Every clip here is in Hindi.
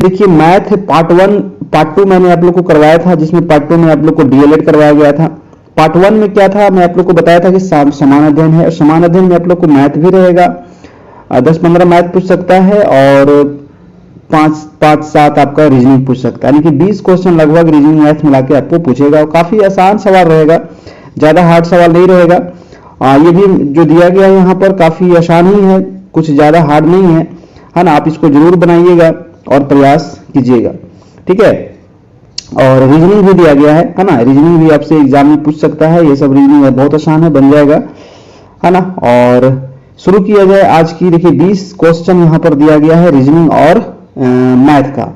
देखिए मैथ पार्ट 1 पार्ट 2 मैंने आप लोग को करवाया था, जिसमें पार्ट 2 में आप लोग को डीएलएड करवाया गया था। पार्ट 1 में क्या था, मैं आप लोग को बताया था कि समान अध्ययन है, और समान अध्ययन में आप लोग को मैथ भी रहेगा, 10-15 मैथ पूछ सकता है, और 5-7 आपका रीजनिंग पूछ सकता है, यानी कि 20 क्वेश्चन लगभग रीजनिंग मैथ मिला के आपको पूछेगा, और काफी आसान सवाल रहेगा, ज्यादा हार्ड सवाल नहीं रहेगा। ये भी जो दिया गया है यहाँ पर काफी आसान ही है, कुछ ज्यादा हार्ड नहीं है ना। आप इसको जरूर बनाइएगा और प्रयास कीजिएगा, ठीक है। और रीजनिंग भी दिया गया है ना, रीजनिंग भी आपसे एग्जाम में पूछ सकता है, ये सब रीजनिंग बहुत आसान है, बन जाएगा, है ना। और शुरू किया जाए आज की, देखिए 20 क्वेश्चन यहाँ पर दिया गया है रीजनिंग और मैथ का,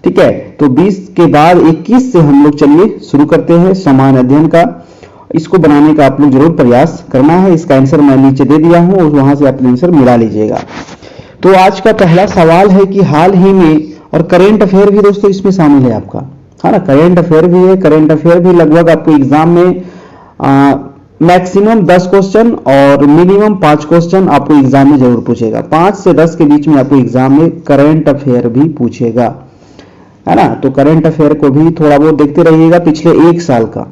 ठीक है। तो 20 के बाद 21 से हम लोग चलिए शुरू करते हैं समान अध्ययन का। इसको बनाने का आप लोग जरूर प्रयास करना है, इसका आंसर मैं नीचे दे दिया हूं, वहां से आप आंसर मिला लीजिएगा। तो आज का पहला सवाल है कि हाल ही में, और करेंट अफेयर भी दोस्तों इसमें शामिल है आपका, है ना, करेंट अफेयर भी है। करेंट अफेयर भी लगभग आपको एग्जाम में मैक्सिमम 10 क्वेश्चन और मिनिमम 5 क्वेश्चन आपको एग्जाम में जरूर पूछेगा, 5 से 10 के बीच में आपको एग्जाम में करेंट अफेयर भी पूछेगा, है ना। तो करेंट अफेयर को भी थोड़ा बहुत देखते रहिएगा, पिछले 1 साल का,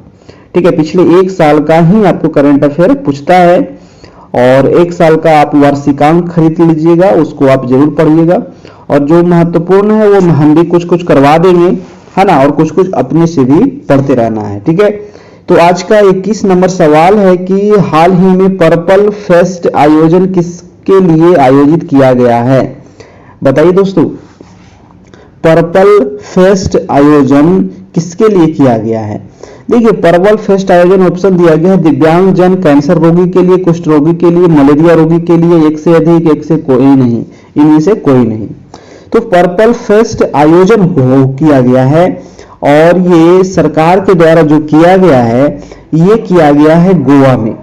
ठीक है, पिछले 1 साल का ही आपको करंट अफेयर पूछता है, और 1 साल का आप वार्षिकांक खरीद लीजिएगा, उसको आप जरूर पढ़िएगा, और जो महत्वपूर्ण है वो हम भी कुछ कुछ करवा देंगे, है ना, और कुछ कुछ अपने से भी पढ़ते रहना है, ठीक है। तो आज का 21 नंबर सवाल है कि हाल ही में पर्पल फेस्ट आयोजन किसके लिए आयोजित किया गया है? बताइए दोस्तों, पर्पल फेस्ट आयोजन किसके लिए किया गया है? देखिए पर्पल फेस्ट आयोजन ऑप्शन दिया गया है दिव्यांग जन, कैंसर रोगी के लिए, कुष्ठ रोगी के लिए, मलेरिया रोगी के लिए, एक से अधिक, एक से कोई नहीं, इनमें से कोई नहीं। तो पर्पल फेस्ट आयोजन किया गया है, और ये सरकार के द्वारा जो किया गया है, ये किया गया है गोवा में,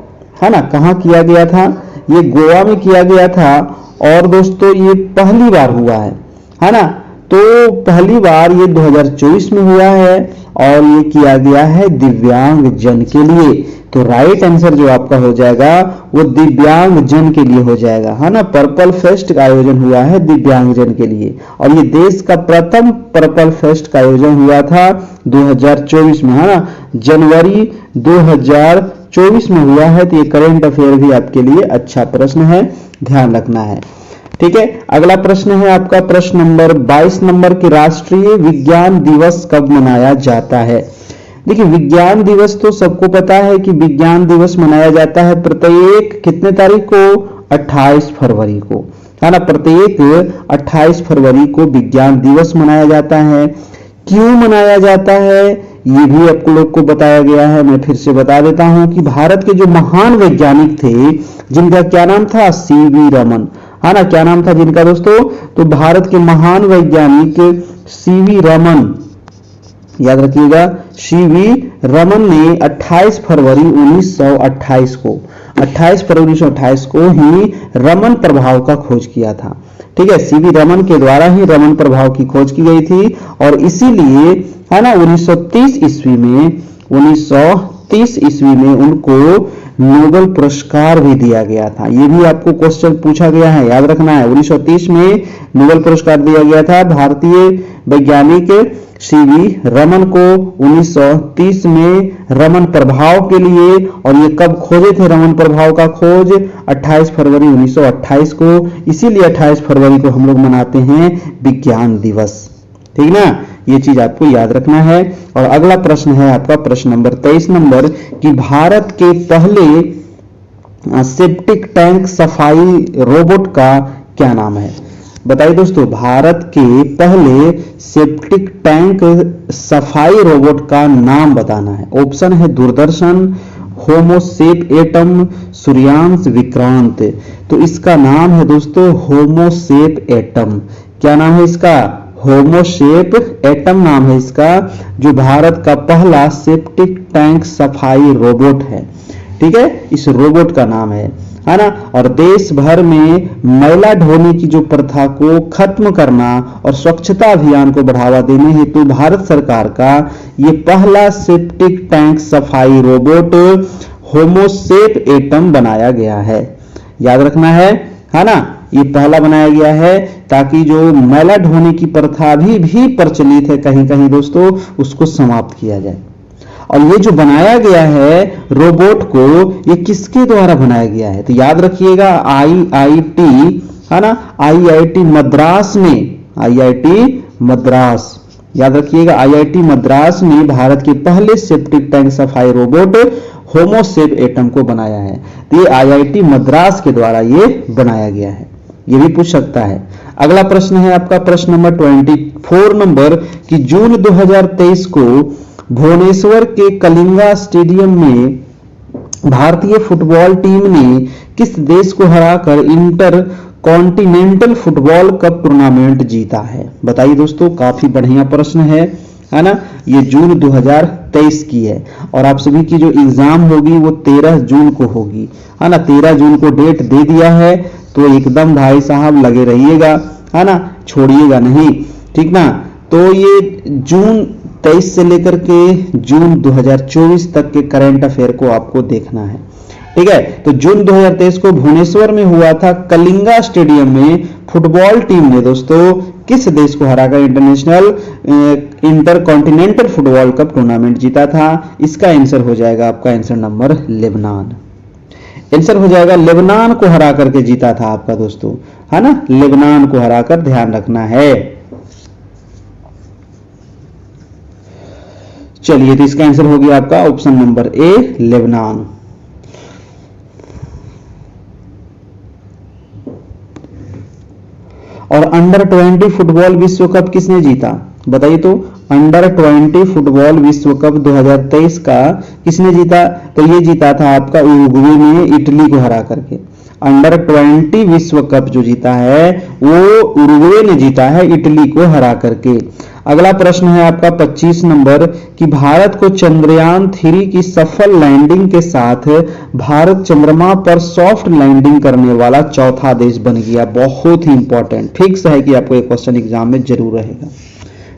है ना। कहाँ किया गया था? ये गोवा में किया गया था, और दोस्तों ये पहली बार हुआ है ना। तो पहली बार ये 2024 में हुआ है, और ये किया गया है दिव्यांग जन के लिए। तो राइट आंसर जो आपका हो जाएगा वो दिव्यांग जन के लिए हो जाएगा, है ना। पर्पल फेस्ट का आयोजन हुआ है दिव्यांग जन के लिए, और ये देश का प्रथम पर्पल फेस्ट का आयोजन हुआ था 2024 में, है ना, जनवरी 2024 में हुआ है। तो ये करंट अफेयर भी आपके लिए अच्छा प्रश्न है, ध्यान रखना है, ठीक है। अगला प्रश्न है आपका प्रश्न नंबर 22 नंबर की, राष्ट्रीय विज्ञान दिवस कब मनाया जाता है? देखिए विज्ञान दिवस तो सबको पता है कि विज्ञान दिवस मनाया जाता है प्रत्येक कितने तारीख को? 28 फरवरी को, है ना। प्रत्येक 28 फरवरी को विज्ञान दिवस मनाया जाता है। क्यों मनाया जाता है ये भी आप लोग को बताया गया है, मैं फिर से बता देता हूं कि भारत के जो महान वैज्ञानिक थे, जिनका क्या नाम था? सीवी रमन, है ना। क्या नाम था जिनका दोस्तों? तो भारत के महान वैज्ञानिक सीवी रमन, याद रखिएगा, सीवी रमन ने 28 फरवरी 1928 को, 28 फरवरी 1928 को ही रमन प्रभाव का खोज किया था, ठीक है। सीवी रमन के द्वारा ही रमन प्रभाव की खोज की गई थी, और इसीलिए, है ना, 1930 ईस्वी में उनको नोबेल पुरस्कार भी दिया गया था। ये भी आपको क्वेश्चन पूछा गया है, याद रखना है। 1930 में नोबेल पुरस्कार दिया गया था भारतीय वैज्ञानिक सीवी रमन को 1930 में रमन प्रभाव के लिए। और ये कब खोजे थे रमन प्रभाव का खोज? 28 फरवरी 1928 को। इसीलिए 28 फरवरी को हम लोग मनाते हैं विज्ञान दिवस, ठीक ना। ये चीज आपको याद रखना है। और अगला प्रश्न है आपका प्रश्न नंबर 23 नंबर कि भारत के पहले सेप्टिक टैंक सफाई रोबोट का क्या नाम है? बताइए दोस्तों, भारत के पहले सेप्टिक टैंक सफाई रोबोट का नाम बताना है। ऑप्शन है दूरदर्शन, होमोसेप एटम, सूर्यांश, विक्रांत। तो इसका नाम है दोस्तों होमोसेप एटम। क्या नाम है इसका? होमोसेप एटम नाम है इसका, जो भारत का पहला सेप्टिक टैंक सफाई रोबोट है, ठीक है। इस रोबोट का नाम है ना। और देश भर में मैला ढोने की जो प्रथा को खत्म करना और स्वच्छता अभियान को बढ़ावा देने हेतु भारत सरकार का ये पहला सेप्टिक टैंक सफाई रोबोट होमोसेप एटम बनाया गया है, याद रखना है ना। ये पहला बनाया गया है। ताकि जो मैला ढोने की प्रथा भी प्रचलित है कहीं कहीं दोस्तों, उसको समाप्त किया जाए। और ये जो बनाया गया है रोबोट को, ये किसके द्वारा बनाया गया है? तो याद रखिएगा IIT है ना, IIT मद्रास ने, IIT मद्रास, याद रखिएगा IIT मद्रास ने भारत के पहले सेप्टिक टैंक सफाई रोबोट होमोसेव एटम को बनाया है। तो ये IIT मद्रास के द्वारा ये बनाया गया है, ये भी पूछ सकता है। अगला प्रश्न है आपका प्रश्न नंबर 24 नंबर कि जून 2023 को भुवनेश्वर के कलिंगा स्टेडियम में भारतीय फुटबॉल टीम ने किस देश को हराकर inter continental football cup tournament जीता है? बताइए दोस्तों, काफी बढ़िया प्रश्न है ना। ये जून 2023 की है और आप सभी की जो एग्जाम होगी वो 13 जून को होगी, है ना। 13 जून को डेट दे दिया है, तो एकदम भाई साहब लगे रहिएगा, है ना, छोड़िएगा नहीं, ठीक ना। तो ये जून 23 से लेकर के जून 2024 तक के करंट अफेयर को आपको देखना है, ठीक है। तो जून 2023 को भुवनेश्वर में हुआ था कलिंगा स्टेडियम में फुटबॉल टीम ने दोस्तों किस देश को हराकर inter continental football cup tournament जीता था? इसका आंसर हो जाएगा आपका आंसर नंबर लेबनान। आंसर हो जाएगा लेबनान को हरा करके जीता था आपका दोस्तों, है ना, लेबनान को हराकर, ध्यान रखना है। चलिए, तो इसका आंसर हो गया आपका ऑप्शन नंबर ए, लेबनान। और अंडर 20 फुटबॉल विश्व कप किसने जीता? बताइए तो, अंडर 20 फुटबॉल विश्व कप 2023 का किसने जीता? तो ये जीता था आपका उरुग्वे ने इटली को हरा करके। अंडर 20 विश्व कप जो जीता है वो उरुग्वे ने जीता है इटली को हरा करके। अगला प्रश्न है आपका 25 नंबर कि भारत को चंद्रयान 3 की सफल लैंडिंग के साथ भारत चंद्रमा पर सॉफ्ट लैंडिंग करने वाला चौथा देश बन गया। बहुत ही इंपॉर्टेंट, फिक्स है कि आपको एक क्वेश्चन एग्जाम में जरूर रहेगा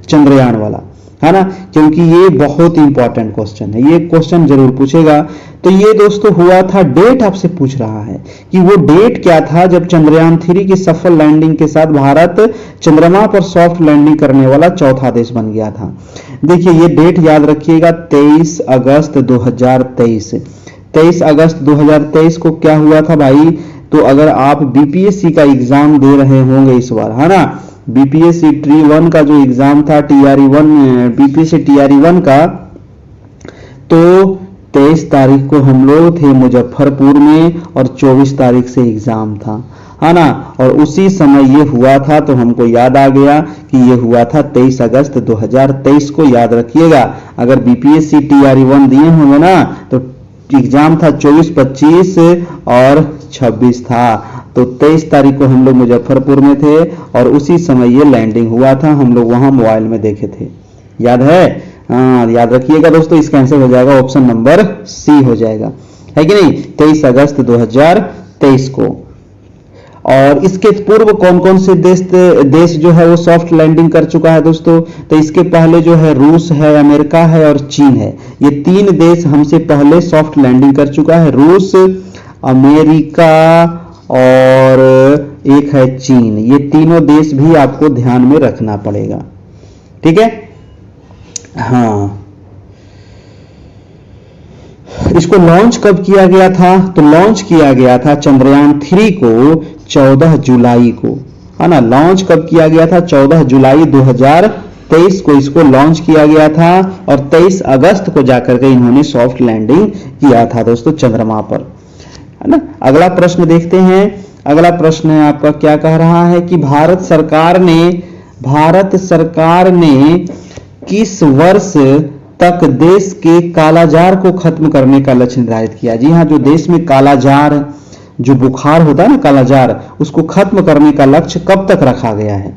चंद्रयान वाला, है ना, क्योंकि ये बहुत इंपॉर्टेंट क्वेश्चन है, ये क्वेश्चन जरूर पूछेगा। तो ये दोस्तों हुआ था, डेट आपसे पूछ रहा है कि वो डेट क्या था जब चंद्रयान 3 की सफल लैंडिंग के साथ भारत चंद्रमा पर सॉफ्ट लैंडिंग करने वाला चौथा देश बन गया था। देखिए ये डेट याद रखिएगा, 23 अगस्त 2023। 23 अगस्त 2023 को क्या हुआ था भाई? तो अगर आप बीपीएससी का एग्जाम दे रहे होंगे इस बार, है ना, बीपीएससी ट्री 1 का जो एग्जाम था TRE1, बीपीएससी TRE1 का, तो 23 तारीख को हम लोग थे मुजफ्फरपुर में और 24 तारीख से एग्जाम था, है ना, और उसी समय ये हुआ था। तो हमको याद आ गया कि ये हुआ था 23 अगस्त 2023 को, याद रखिएगा। अगर बीपीएससी TRE1 दिए होंगे ना तो एग्जाम था 24, 25 और 26 था। तो 23 तारीख को हम लोग मुजफ्फरपुर में थे और उसी समय ये लैंडिंग हुआ था, हम लोग वहां मोबाइल में देखे थे, याद है? हाँ, याद रखिएगा दोस्तों, इसका आंसर हो जाएगा ऑप्शन नंबर सी हो जाएगा, है कि नहीं, 23 अगस्त 2023 को। और इसके पूर्व कौन कौन से देश जो है वो सॉफ्ट लैंडिंग कर चुका है दोस्तों? तो इसके पहले जो है रूस है, अमेरिका है और चीन है। ये 3 देश हमसे पहले सॉफ्ट लैंडिंग कर चुका है, रूस, अमेरिका और एक है चीन। ये तीनों देश भी आपको ध्यान में रखना पड़ेगा, ठीक है। हाँ, इसको लॉन्च कब किया गया था? तो लॉन्च किया गया था चंद्रयान 3 को 14 जुलाई को, है ना। लॉन्च कब किया गया था? 14 जुलाई 2023 को इसको लॉन्च किया गया था और 23 अगस्त को जाकर के इन्होंने सॉफ्ट लैंडिंग किया था दोस्तों चंद्रमा पर, है ना। अगला प्रश्न देखते हैं। अगला प्रश्न है आपका, क्या कह रहा है कि भारत सरकार ने किस वर्ष तक देश के कालाजार को खत्म करने का लक्ष्य निर्धारित किया? जी हाँ, जो देश में कालाजार, जो बुखार होता है ना कालाजार, उसको खत्म करने का लक्ष्य कब तक रखा गया है?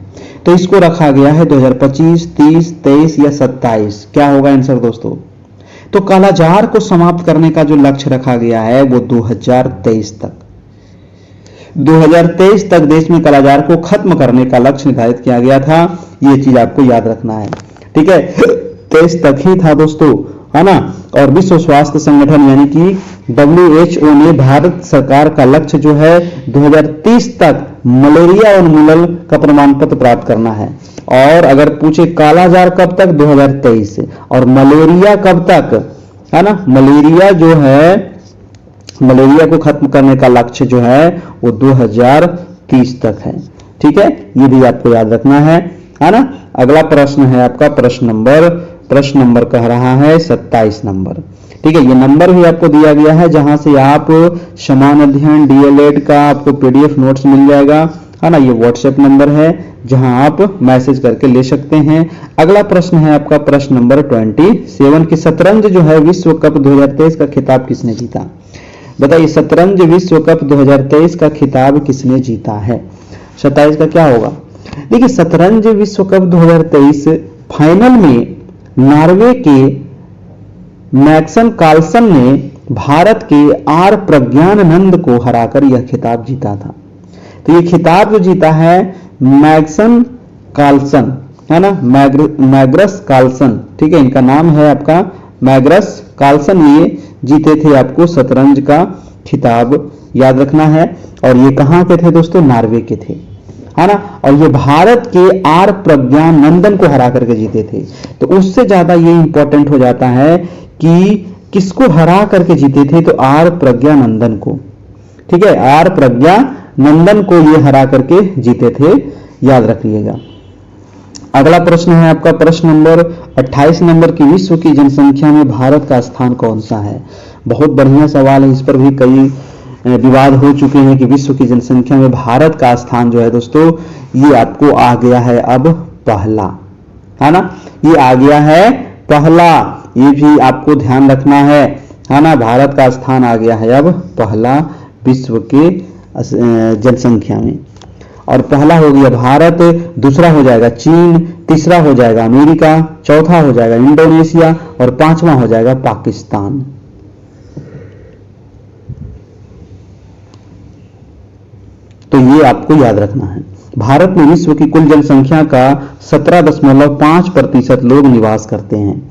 तो इसको रखा गया है 2025, 30, 23 या 27। क्या होगा आंसर दोस्तों? तो कालाजार को समाप्त करने का जो लक्ष्य रखा गया है वो 2023 तक, 2023 तक देश में कालाजार को खत्म करने का लक्ष्य निर्धारित किया गया था। ये चीज आपको याद रखना है, ठीक है। 23 तक ही था दोस्तों, है ना। और विश्व स्वास्थ्य संगठन यानी कि WHO ने भारत सरकार का लक्ष्य जो है 2030 तक मलेरिया उन्मूलन का प्रमाण पत्र प्राप्त करना है। और अगर पूछे कालाजार कब तक, 2023 से, और मलेरिया कब तक, है ना, मलेरिया जो है, मलेरिया को खत्म करने का लक्ष्य जो है वो 2030 तक है। ठीक है, ये भी आपको याद रखना है ना। अगला प्रश्न है आपका प्रश्न नंबर कह रहा है 27 नंबर। ठीक है, ये नंबर भी आपको दिया गया है जहां से आप समान अध्ययन डीएलएड का आपको पीडीएफ नोट्स मिल जाएगा, है ना। ये व्हाट्सएप नंबर है जहां आप मैसेज करके ले सकते हैं। अगला प्रश्न है आपका प्रश्न नंबर 27 कि शतरंज जो है विश्व कप 2023 का खिताब किसने जीता। बताइए, शतरंज विश्व कप 2023 का खिताब किसने जीता है। 27 का क्या होगा। देखिए, शतरंज विश्व कप 2023 फाइनल में नॉर्वे के मैग्नस कार्लसन ने भारत के आर प्रज्ञानंद को हराकर यह खिताब जीता था। तो ये खिताब जो जीता है मैग्नस कार्लसन, है ना, मैग्नस कार्लसन। ठीक है, इनका नाम है आपका मैग्नस कार्लसन। ये जीते थे आपको शतरंज का खिताब, याद रखना है। और ये कहां के थे दोस्तों, नॉर्वे के थे, है ना। और ये भारत के आर प्रज्ञानंदन को हरा करके जीते थे। तो उससे ज्यादा ये इंपॉर्टेंट हो जाता है कि किसको हरा करके जीते थे, तो आर प्रज्ञानंदन को। ठीक है, आर प्रज्ञानंदन को ये हरा करके जीते थे, याद रखिएगा। अगला प्रश्न है आपका प्रश्न नंबर 28 नंबर की विश्व की जनसंख्या में भारत का स्थान कौन सा है। बहुत बढ़िया सवाल है, इस पर भी कई विवाद हो चुके हैं कि विश्व की जनसंख्या में भारत का स्थान जो है दोस्तों, ये आपको आ गया है अब पहला, है ना। ये आ गया है पहला, ये भी आपको ध्यान रखना है ना। भारत का स्थान आ गया है अब पहला विश्व के जनसंख्या में। और पहला हो गया भारत, दूसरा हो जाएगा चीन, तीसरा हो जाएगा अमेरिका, चौथा हो जाएगा इंडोनेशिया और पांचवा हो जाएगा पाकिस्तान। तो ये आपको याद रखना है। भारत में विश्व की कुल जनसंख्या का 17.5% लोग निवास करते हैं,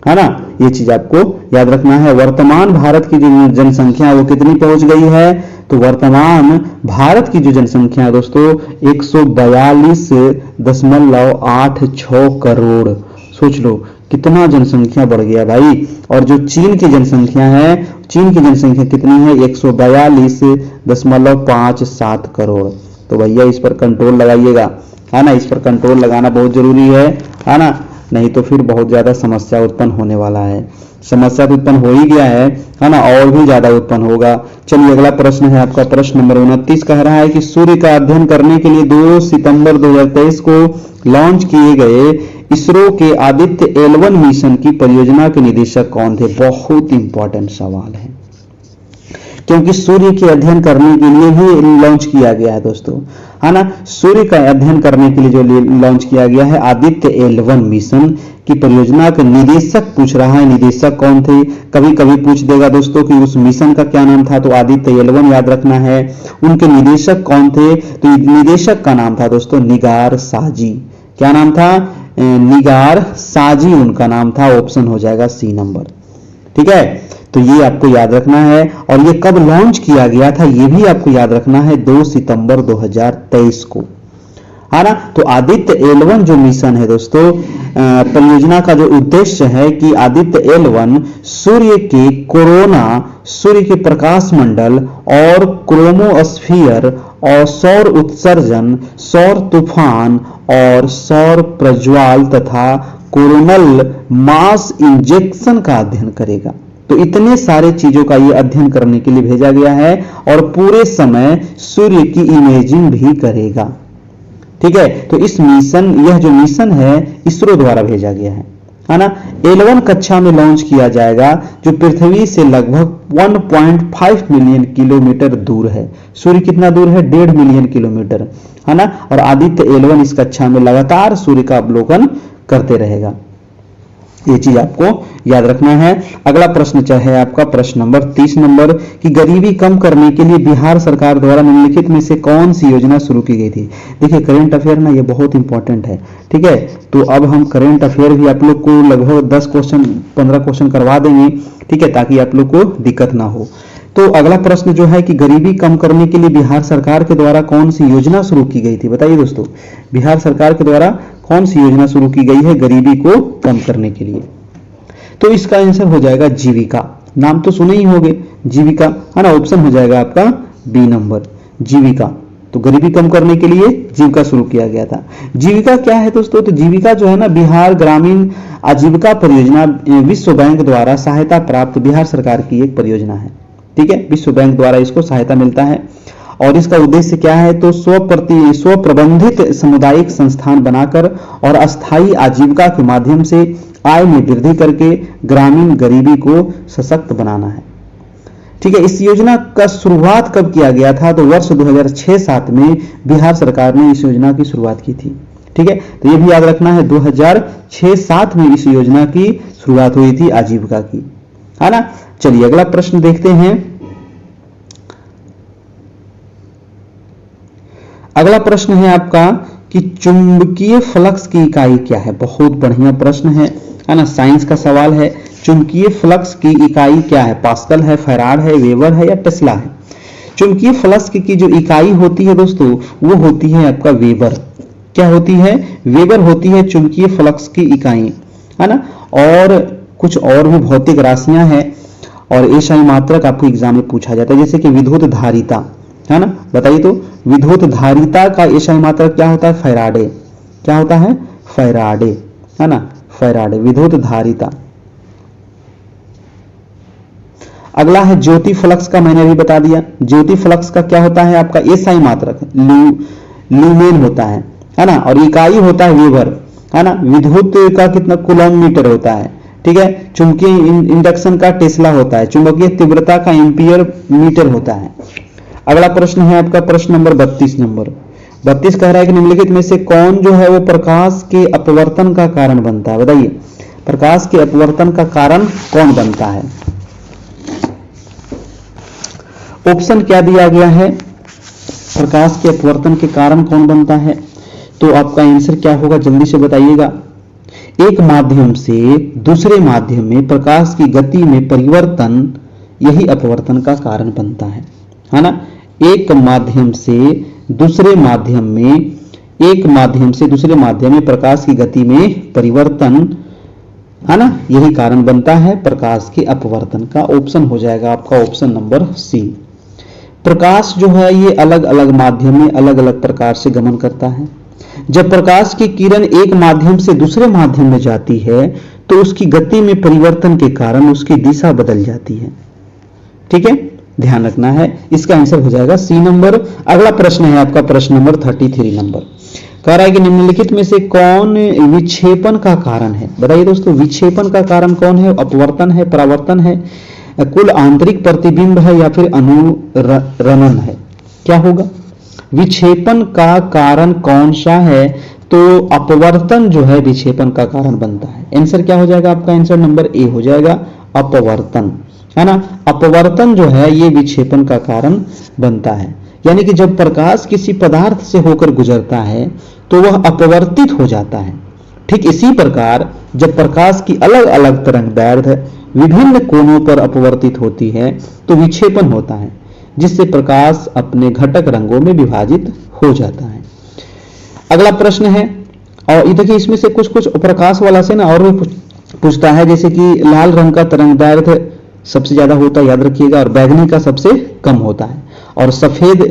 है ना। ये चीज आपको याद रखना है। वर्तमान भारत की जो जनसंख्या वो कितनी पहुंच गई है, तो वर्तमान भारत की जो जनसंख्या है दोस्तों 142.86 करोड़। सोच लो कितना जनसंख्या बढ़ गया भाई। और जो चीन की जनसंख्या है, चीन की जनसंख्या कितनी है, 142.57 करोड़। तो भैया इस पर कंट्रोल लगाइएगा, है ना। इस पर कंट्रोल लगाना बहुत जरूरी है ना। नहीं तो फिर बहुत ज्यादा समस्या उत्पन्न होने वाला है। समस्या तो उत्पन्न हो ही गया है ना, और भी ज्यादा उत्पन्न होगा। चलिए अगला प्रश्न है आपका प्रश्न नंबर 29 कह रहा है कि सूर्य का अध्ययन करने के लिए 2 सितंबर 2023 को लॉन्च किए गए इसरो के आदित्य L1 मिशन की परियोजना के निदेशक कौन थे। बहुत इंपॉर्टेंट सवाल है, क्योंकि सूर्य के अध्ययन करने के लिए ही लॉन्च किया गया है दोस्तों, है ना। सूर्य का अध्ययन करने के लिए जो लॉन्च किया गया है आदित्य L1 मिशन की परियोजना के निदेशक पूछ रहा है, निदेशक कौन थे। कभी कभी पूछ देगा दोस्तों कि उस मिशन का क्या नाम था, तो आदित्य L1 याद रखना है। उनके निदेशक कौन थे, तो निदेशक का नाम था दोस्तों निगार साजी। क्या नाम था, निगार साजी उनका नाम था। ऑप्शन हो जाएगा सी नंबर। ठीक है, तो ये आपको याद रखना है। और ये कब लॉन्च किया गया था ये भी आपको याद रखना है, 2 सितंबर 2023 को, है ना। तो आदित्य L1 जो मिशन है दोस्तों, परियोजना का जो उद्देश्य है कि आदित्य L1 सूर्य के कोरोना, सूर्य के प्रकाश मंडल और क्रोमोस्फीयर और सौर उत्सर्जन, सौर तूफान और सौर प्रज्वाल तथा कोरोनल मास इंजेक्शन का अध्ययन करेगा। तो इतने सारे चीजों का ये अध्ययन करने के लिए भेजा गया है और पूरे समय सूर्य की इमेजिंग भी करेगा। ठीक है, तो इस मिशन, यह जो मिशन है इसरो द्वारा भेजा गया है ना। L1 कक्षा में लॉन्च किया जाएगा, जो पृथ्वी से लगभग 1.5 मिलियन किलोमीटर दूर है। सूर्य कितना दूर है, 1.5 मिलियन किलोमीटर, है ना। और आदित्य L1 इस कक्षा में लगातार सूर्य का अवलोकन करते रहेगा। ये चीज आपको याद रखना है। अगला प्रश्न है आपका प्रश्न नंबर 30 नंबर कि गरीबी कम करने के लिए बिहार सरकार द्वारा निम्नलिखित में से कौन सी योजना शुरू की गई थी। देखिए करेंट अफेयर ना ये बहुत इंपॉर्टेंट है। ठीक है, तो अब हम करेंट अफेयर भी आप लोग को लगभग 10 क्वेश्चन 15 क्वेश्चन करवा देंगे। ठीक है, ताकि आप लोग को दिक्कत ना हो। तो अगला प्रश्न जो है कि गरीबी कम करने के लिए बिहार सरकार के द्वारा कौन सी योजना शुरू की गई थी? बताइए दोस्तों, बिहार सरकार के द्वारा कौन सी योजना शुरू की गई है गरीबी को कम करने के लिए? तो इसका आंसर हो जाएगा जीविका। नाम तो सुने ही होंगे, जीविका, है ना। ऑप्शन हो जाएगा आपका बी नंबर, जीविका। तो गरीबी कम करने के लिए जीविका शुरू किया गया था। जीविका क्या है दोस्तों? तो जीविका जो है ना, बिहार ग्रामीण आजीविका परियोजना विश्व बैंक द्वारा सहायता प्राप्त बिहार सरकार की एक परियोजना है। ठीक है, विश्व बैंक द्वारा इसको सहायता मिलता है और इसका उद्देश्य क्या है? तो स्व प्रबंधित सामुदायिक संस्थान बनाकर और अस्थायी आजीविका के माध्यम से आय में वृद्धि करके ग्रामीण गरीबी को सशक्त बनाना है। ठीक है, इस योजना का शुरुआत कब किया गया था? तो वर्ष 2006-07 में बिहार सरकार ने इस योजना की शुरुआत की थी। ठीक है, तो ये भी याद रखना है, 2006-07 में इस योजना की शुरुआत हुई थी आजीविका की, है ना। चलिए अगला प्रश्न देखते हैं। अगला प्रश्न है आपका कि चुंबकीय फ्लक्स की इकाई क्या है? बहुत बढ़िया प्रश्न है ना। साइंस का सवाल है। चुंबकीय फ्लक्स की इकाई क्या है? पास्कल है, फैराड है, वेबर है या टेस्ला है? चुंबकीय फ्लक्स की जो इकाई होती है दोस्तों, वो होती है आपका वेबर। क्या होती है? वेबर होती है चुंबकीय फ्लक्स की इकाई, है ना। और कुछ और भी भौतिक राशियां हैं और एसआई मात्रक आपको एग्जाम में पूछा जाता है, जैसे कि विद्युत धारिता, है ना। बताइए तो विद्युत धारिता का एसआई मात्रक क्या होता है? फैराडे। क्या होता है? फैराडे, है ना, फैराडे, विद्युत धारिता। अगला है ज्योति फ्लक्स का, मैंने अभी बता दिया। ज्योति फ्लक्स का क्या होता है? आपका एसआई मात्रक ल्यूमेन होता है ना, और इकाई होता है वेबर, है ना। विद्युत का कितना? कूलॉम मीटर होता है। ठीक है, चुंबकीय इंडक्शन का टेस्ला होता है, चुंबकीय तीव्रता का एम्पियर मीटर होता है। अगला प्रश्न है आपका प्रश्न नंबर 32 कह रहा है कि निम्नलिखित में से कौन जो है वो प्रकाश के अपवर्तन का कारण बनता है? बताइए, प्रकाश के अपवर्तन का कारण कौन बनता है? ऑप्शन क्या दिया गया है? प्रकाश के अपवर्तन के कारण कौन बनता है? तो आपका आंसर क्या होगा, जल्दी से बताइएगा। एक माध्यम से दूसरे माध्यम में प्रकाश की गति में परिवर्तन, यही अपवर्तन का कारण बनता है ना। एक माध्यम से दूसरे माध्यम में प्रकाश की गति में परिवर्तन, है ना, यही कारण बनता है प्रकाश के अपवर्तन का। ऑप्शन हो जाएगा आपका ऑप्शन नंबर सी। प्रकाश जो है ये अलग अलग माध्यम में अलग अलग प्रकार से गमन करता है। जब प्रकाश की किरण एक माध्यम से दूसरे माध्यम में जाती है तो उसकी गति में परिवर्तन के कारण उसकी दिशा बदल जाती है। ठीक है, ध्यान रखना है। इसका आंसर हो जाएगा सी नंबर। अगला प्रश्न है आपका प्रश्न नंबर 33 नंबर, कह रहा है कि निम्नलिखित में से कौन विक्षेपण का कारण है? बताइए दोस्तों, विक्षेपण का कारण कौन है? अपवर्तन है, परावर्तन है, कुल आंतरिक प्रतिबिंब है या फिर अनुरणन है? क्या होगा? विक्षेपण का कारण कौन सा है? तो अपवर्तन जो है विक्षेपण का कारण बनता है। आंसर क्या हो जाएगा आपका? आंसर नंबर ए हो जाएगा, अपवर्तन, है ना। अपवर्तन जो है ये विक्षेपण का कारण बनता है। यानी कि जब प्रकाश किसी पदार्थ से होकर गुजरता है तो वह अपवर्तित हो जाता है। ठीक इसी प्रकार जब प्रकाश की अलग अलग तरंगदैर्घ्य विभिन्न कोणों पर अपवर्तित होती है तो विक्षेपण होता है, जिससे प्रकाश अपने घटक रंगों में विभाजित हो जाता है। अगला प्रश्न है, और देखिए इसमें से कुछ कुछ प्रकाश वाला से ना और भी पूछता है, जैसे कि लाल रंग का तरंगदैर्घ्य सबसे ज्यादा होता है, याद रखिएगा, और बैगनी का सबसे कम होता है, और सफेद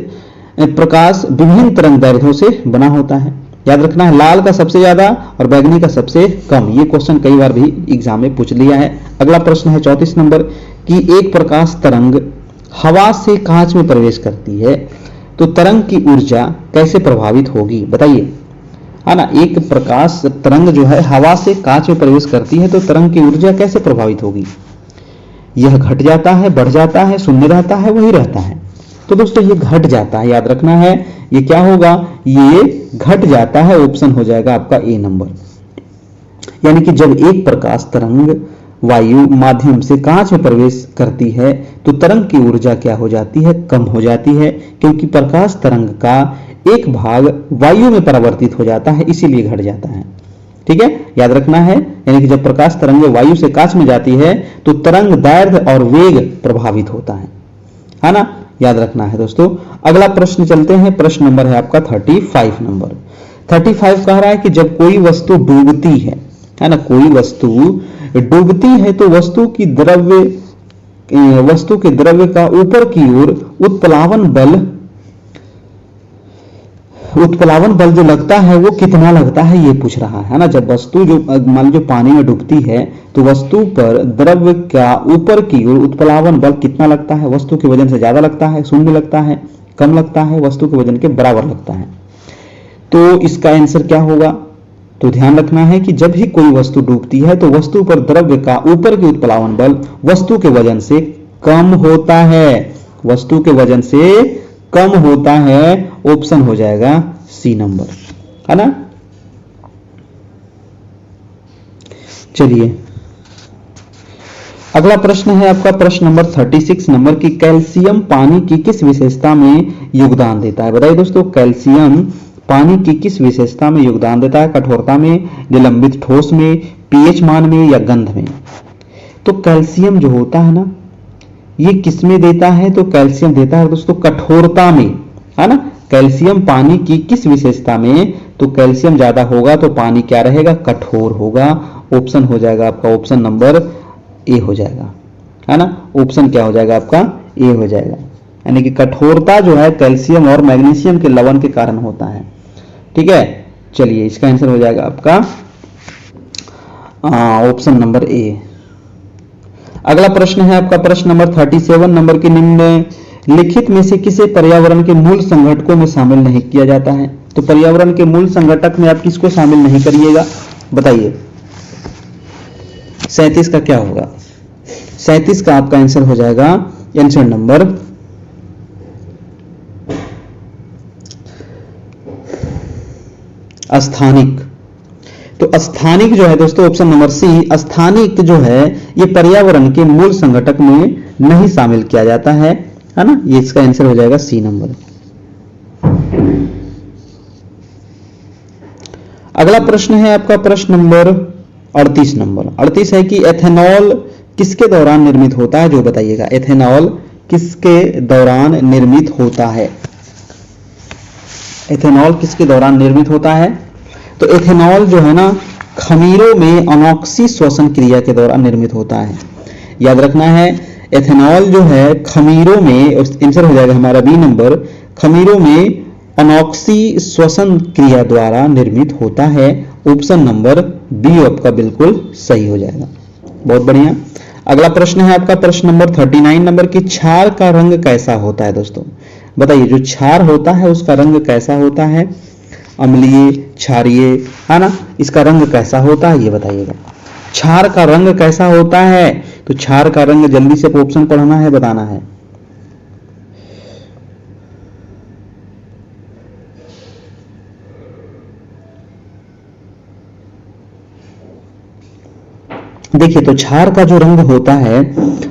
प्रकाश विभिन्न तरंगदैर्घ्यों से बना होता है। याद रखना है, लाल का सबसे ज्यादा और बैगनी का सबसे कम। ये क्वेश्चन कई बार भी एग्जाम में पूछ लिया है। अगला प्रश्न है 34 नंबर कि एक प्रकाश तरंग हवा से कांच में प्रवेश करती है तो तरंग की ऊर्जा कैसे प्रभावित होगी? बताइए, है ना। एक प्रकाश तरंग जो है हवा से कांच में प्रवेश करती है तो तरंग की ऊर्जा कैसे प्रभावित होगी? यह घट जाता है, बढ़ जाता है, शून्य रहता है, वही रहता है? तो दोस्तों ये घट जाता है, याद रखना है। ये क्या होगा? ये घट जाता है। ऑप्शन हो जाएगा आपका ए नंबर। यानी कि जब एक प्रकाश तरंग वायु माध्यम से कांच में प्रवेश करती है तो तरंग की ऊर्जा क्या हो जाती है? कम हो जाती है, क्योंकि प्रकाश तरंग का एक भाग वायु में परिवर्तित हो जाता है, इसीलिए घट जाता है। ठीक है, याद रखना है। यानी कि जब प्रकाश तरंग वायु से कांच में जाती है तो तरंग दैर्घ्य और वेग प्रभावित होता है। है ना, याद रखना है दोस्तों। अगला प्रश्न चलते हैं, प्रश्न नंबर है आपका 35 नंबर। 35 कह रहा है कि जब कोई वस्तु डूबती है ना, कोई वस्तु डूबती है तो वस्तु के द्रव्य का ऊपर की ओर उत्प्लावन बल जो लगता है वो कितना लगता है, ये पूछ रहा है ना। जब वस्तु जो मान लो पानी में डूबती है तो वस्तु पर द्रव्य का ऊपर की ओर उत्प्लावन बल कितना लगता है, वस्तु के वजन से ज्यादा लगता है, शून्य लगता है, कम लगता है, वस्तु के वजन के बराबर लगता है। तो इसका आंसर क्या होगा, तो ध्यान रखना है कि जब भी कोई वस्तु डूबती है तो वस्तु पर द्रव्य का ऊपर की उत्प्लावन बल वस्तु के वजन से कम होता है, वस्तु के वजन से कम होता है। ऑप्शन हो जाएगा सी नंबर, है ना। चलिए अगला प्रश्न है आपका प्रश्न नंबर 36 नंबर की कैल्शियम पानी की किस विशेषता में योगदान देता है। बताइए दोस्तों, कैल्शियम पानी की किस विशेषता में योगदान देता है, कठोरता में, निलंबित ठोस में, पीएच मान में या गंध में। तो कैल्शियम जो होता है ना, ये किस में देता है, तो कैल्शियम देता है दोस्तों कठोरता में, है ना। कैल्शियम पानी की किस विशेषता में, तो कैल्शियम ज्यादा होगा तो पानी क्या रहेगा, कठोर होगा। ऑप्शन हो जाएगा आपका ऑप्शन नंबर ए हो जाएगा, है ना। ऑप्शन क्या हो जाएगा आपका, ए हो जाएगा। यानी कि कठोरता जो है कैल्शियम और मैग्नीशियम के लवण के कारण होता है, ठीक है। चलिए इसका आंसर हो जाएगा आपका ऑप्शन नंबर ए। अगला प्रश्न है आपका प्रश्न नंबर 37 नंबर की निम्नलिखित में से किसे पर्यावरण के मूल संघटकों में शामिल नहीं किया जाता है। तो पर्यावरण के मूल संघटक में आप किसको शामिल नहीं करिएगा, बताइए। 37 का क्या होगा, 37 का आपका आंसर हो जाएगा आंसर नंबर स्थानिक। तो स्थानिक जो है दोस्तों ऑप्शन नंबर सी, स्थानिक जो है ये पर्यावरण के मूल संघटक में नहीं शामिल किया जाता है ना। ये इसका आंसर हो जाएगा सी नंबर। अगला प्रश्न है आपका प्रश्न नंबर 38 नंबर। 38 है कि एथेनॉल किसके दौरान निर्मित होता है, जो बताइएगा। एथेनॉल किसके दौरान निर्मित होता है, एथेनॉल किसके दौरान निर्मित होता है। तो एथेनॉल जो है ना खमीरों में अनॉक्सी श्वसन क्रिया के दौरान निर्मित होता है, याद रखना है। एथेनॉल जो है खमीरों में, आंसर हो जाएगा हमारा बी नंबर, खमीरों में अनॉक्सी श्वसन क्रिया द्वारा निर्मित होता है। ऑप्शन नंबर बी आपका बिल्कुल सही हो जाएगा, बहुत बढ़िया। अगला प्रश्न है आपका प्रश्न नंबर 39 नंबर की क्षार का रंग कैसा होता है दोस्तों। बताइए जो क्षार होता है उसका रंग कैसा होता है, अम्लीय, क्षारीय, है ना, इसका रंग कैसा होता है ये बताइएगा। क्षार का रंग कैसा होता है, तो क्षार का रंग जल्दी से ऑप्शन पढ़ना है, बताना है। देखिए तो क्षार का जो रंग होता है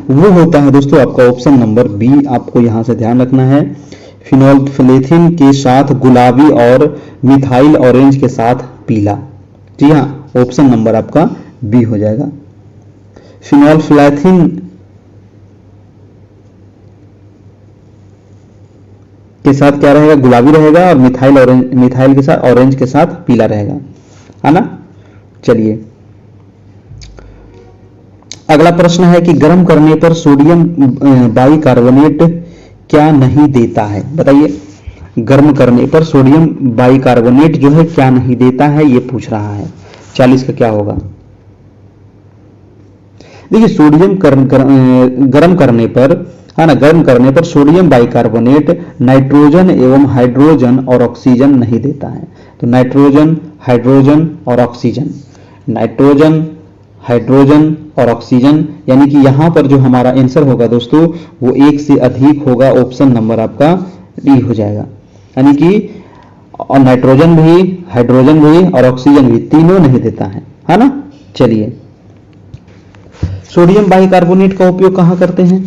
वो होता है दोस्तों आपका ऑप्शन नंबर बी। आपको यहां से ध्यान रखना है, फिनोल्फिथेलिन के साथ गुलाबी और मिथाइल ऑरेंज के साथ पीला। जी हाँ, ऑप्शन नंबर आपका बी हो जाएगा। फिनोल्फिथेलिन के साथ क्या रहेगा, गुलाबी रहेगा, और मिथाइल के साथ ऑरेंज के साथ पीला रहेगा, है ना। चलिए अगला प्रश्न है कि गर्म करने पर सोडियम बाइकार्बोनेट क्या नहीं देता है। बताइए गर्म करने पर सोडियम बाइकार्बोनेट जो है क्या नहीं देता है, ये पूछ रहा है। 40 का क्या होगा। देखिए सोडियम गर्म करने पर, है ना, गर्म करने पर सोडियम बाइकार्बोनेट नाइट्रोजन एवं हाइड्रोजन और ऑक्सीजन नहीं देता है। तो नाइट्रोजन, हाइड्रोजन और ऑक्सीजन, नाइट्रोजन, हाइड्रोजन और ऑक्सीजन, यानी कि यहां पर जो हमारा आंसर होगा दोस्तों वो एक से अधिक होगा। ऑप्शन नंबर आपका डी हो जाएगा, यानी कि और नाइट्रोजन भी, हाइड्रोजन भी और ऑक्सीजन भी तीनों नहीं देता है ना। चलिए सोडियम बाइकार्बोनेट का उपयोग कहां करते हैं,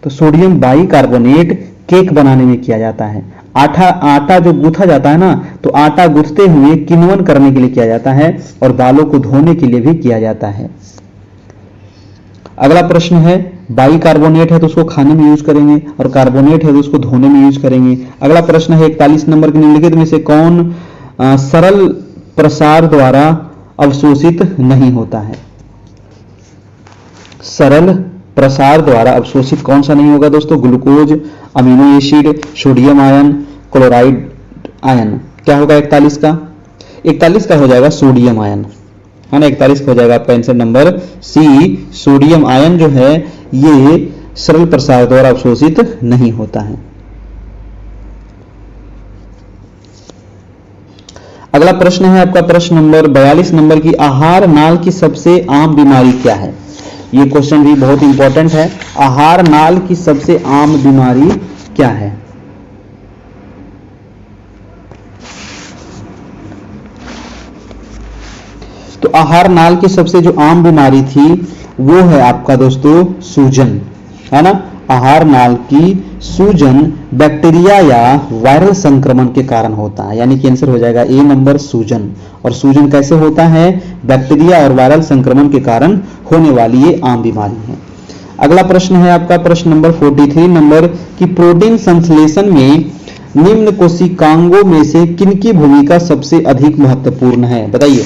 तो सोडियम बाइकार्बोनेट केक बनाने में किया जाता है। आटा जो गूंथा जाता है ना, तो आटा गूंथते हुए किण्वन करने के लिए किया जाता है और बालों को धोने के लिए भी किया जाता है। अगला प्रश्न है बाइकार्बोनेट है तो उसको खाने में यूज करेंगे, और कार्बोनेट है तो उसको धोने में यूज करेंगे। अगला प्रश्न है 41 नंबर के, निम्नलिखित में से कौन सरल प्रसार द्वारा अवशोषित नहीं होता है? सरल प्रसार द्वारा अवशोषित कौन सा नहीं होगा दोस्तों? Glucose, amino acid, sodium ion, chloride ion. क्या होगा 41 का? 41 का हो जाएगा सोडियम आयन, है ना। 41 का हो जाएगा आपका answer number C. Sodium ion जो है ये सरल प्रसार द्वारा अवशोषित नहीं होता है। अगला प्रश्न है आपका प्रश्न नंबर 42 नंबर की, आहार नाल की सबसे आम बीमारी क्या है? ये क्वेश्चन भी बहुत इंपॉर्टेंट है। आहार नाल की सबसे आम बीमारी क्या है? तो आहार नाल की सबसे जो आम बीमारी थी वो है आपका दोस्तों सूजन, है ना। आहार नाल की सूजन बैक्टीरिया या वायरल संक्रमण के कारण होता है, यानी कि आंसर हो जाएगा ए नंबर सूजन। और सूजन कैसे होता है? बैक्टीरिया और वायरल संक्रमण के कारण होने वाली ये आम बीमारी है। अगला प्रश्न है आपका प्रश्न नंबर 43 नंबर की, प्रोटीन संश्लेषण में निम्न कोशिकांगों में से किनकी भूमिका सबसे अधिक महत्वपूर्ण है? बताइए।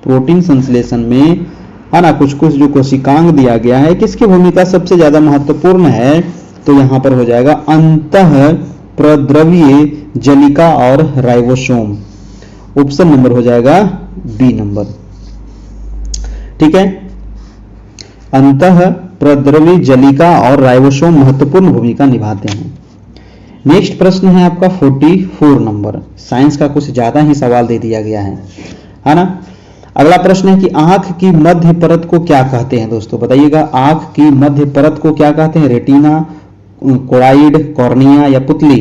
प्रोटीन संश्लेषण में, है ना, कुछ कुछ जो कोशिकांग दिया गया है, किसकी भूमिका सबसे ज्यादा महत्वपूर्ण है? तो यहां पर हो जाएगा अंतः प्रद्रव्य जलिका और राइबोसोम। ऑप्शन नंबर हो जाएगा बी नंबर, ठीक है। अंतः प्रद्रव्य जलिका और राइबोसोम महत्वपूर्ण भूमिका निभाते हैं। नेक्स्ट प्रश्न है आपका 44 नंबर। साइंस का कुछ ज्यादा ही सवाल दे दिया गया है ना। अगला प्रश्न है कि आंख की मध्य परत को क्या कहते हैं दोस्तों? बताइएगा, आंख की मध्य परत को क्या कहते हैं? रेटिना, कोराइड, कॉर्निया या पुतली?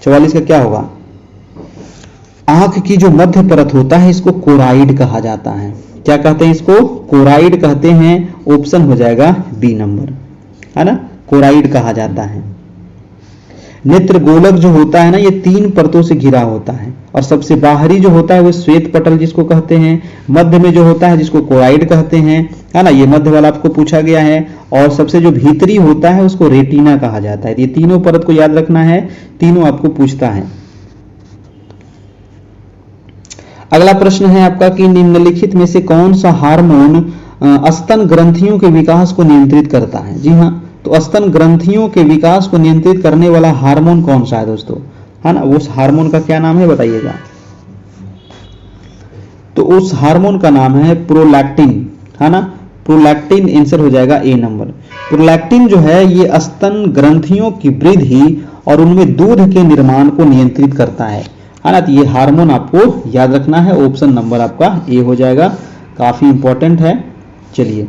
44 का क्या होगा? आंख की जो मध्य परत होता है इसको कोराइड कहा जाता है। क्या कहते हैं इसको? कोराइड कहते हैं। ऑप्शन हो जाएगा बी नंबर, है ना, कोराइड कहा जाता है। नेत्र गोलक जो होता है ना, ये 3 परतों से घिरा होता है, और सबसे बाहरी जो होता है वो श्वेत पटल जिसको कहते हैं। मध्य में जो होता है जिसको कोराइड कहते हैं, है ना, ये मध्य वाला आपको पूछा गया है। और सबसे जो भीतरी होता है उसको रेटिना कहा जाता है। ये तीनों परत को याद रखना है, तीनों आपको पूछता है। अगला प्रश्न है आपका कि निम्नलिखित में से कौन सा हार्मोन स्तन ग्रंथियों के विकास को नियंत्रित करता है? जी हाँ, तो स्तन ग्रंथियों के विकास को नियंत्रित करने वाला हार्मोन कौन सा है दोस्तों? है ना, उस हार्मोन का क्या नाम है बताइएगा। तो उस हार्मोन का नाम है प्रोलैक्टिन, है ना। प्रोलैक्टिन आंसर हो जाएगा ए नंबर। प्रोलैक्टिन जो है ये स्तन ग्रंथियों की वृद्धि और उनमें दूध के निर्माण को नियंत्रित करता है ना। तो ये हार्मोन आपको याद रखना है। ऑप्शन नंबर आपका ए हो जाएगा, काफी इंपॉर्टेंट है। चलिए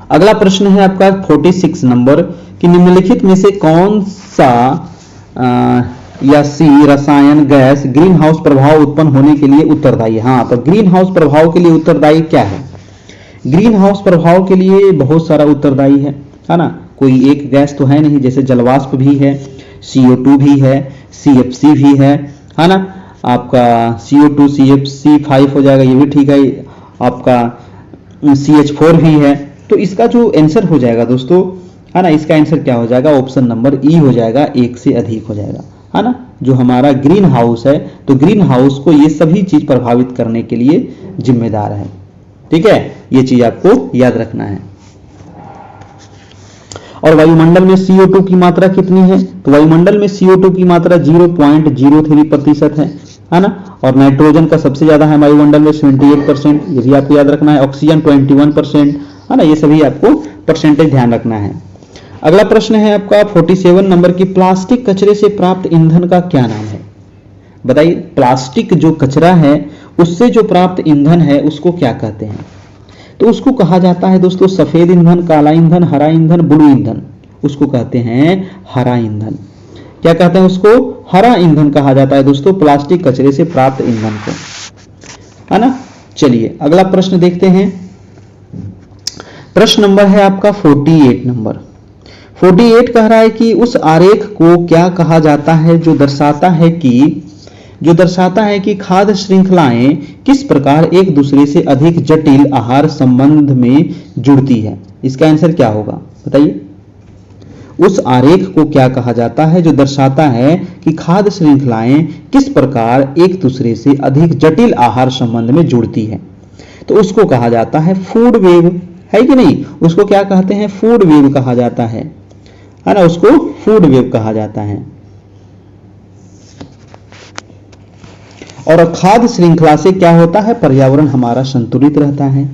अगला प्रश्न है आपका 46 नंबर कि निम्नलिखित में से कौन सा या सी रसायन गैस ग्रीन हाउस प्रभाव उत्पन्न होने के लिए उत्तरदायी है? हाँ, तो ग्रीन हाउस प्रभाव के लिए उत्तरदायी क्या है? ग्रीन हाउस प्रभाव के लिए बहुत सारा उत्तरदायी है ना। कोई एक गैस तो है नहीं, जैसे जलवाष्प भी है, CO2 भी है, CFC भी है ना। आपका CO2 CFC5 हो जाएगा, ये भी ठीक है। आपका CH4 भी है। तो इसका जो आंसर हो जाएगा दोस्तों, है ना, इसका आंसर क्या हो जाएगा? ऑप्शन नंबर ई हो जाएगा, एक से अधिक हो जाएगा, है ना। जो हमारा ग्रीन हाउस है, तो ग्रीन हाउस को ये सभी चीज प्रभावित करने के लिए जिम्मेदार है, ठीक है। ये चीज आपको याद रखना है। और वायुमंडल में CO2 की मात्रा कितनी है? तो वायुमंडल में CO2 की मात्रा 0.03% है ना। और नाइट्रोजन का सबसे ज्यादा है वायुमंडल में 78%, ये भी आपको याद रखना है। ऑक्सीजन 21%, है ना। ये सभी आपको परसेंटेज ध्यान रखना है। अगला प्रश्न है आपका 47 नंबर की, प्लास्टिक कचरे से प्राप्त ईंधन का क्या नाम है? बताइए, प्लास्टिक जो कचरा है उससे जो प्राप्त ईंधन है उसको क्या कहते हैं? तो उसको कहा जाता है दोस्तों सफेद ईंधन, काला ईंधन, हरा ईंधन, ब्लू ईंधन। उसको कहते हैं हरा ईंधन। क्या कहते हैं उसको? हरा ईंधन कहा जाता है दोस्तों प्लास्टिक कचरे से प्राप्त ईंधन को, है ना। चलिए अगला प्रश्न देखते हैं। प्रश्न नंबर है आपका 48 नंबर। 48 कह रहा है कि उस आरेख को क्या कहा जाता है जो दर्शाता है कि जो दर्शाता है कि खाद्य श्रृंखलाएं किस प्रकार एक दूसरे से अधिक जटिल आहार संबंध में जुड़ती है। इसका आंसर क्या होगा बताइए। उस आरेख को क्या कहा जाता है जो दर्शाता है कि खाद्य श्रृंखलाएं किस प्रकार एक दूसरे से अधिक जटिल आहार संबंध में जुड़ती है। तो उसको कहा जाता है फूड वेव, है कि नहीं। उसको क्या कहते हैं, फूड वेव कहा जाता है ना, उसको फूड वेव कहा जाता है। और खाद्य श्रृंखला से क्या होता है, पर्यावरण हमारा संतुलित रहता है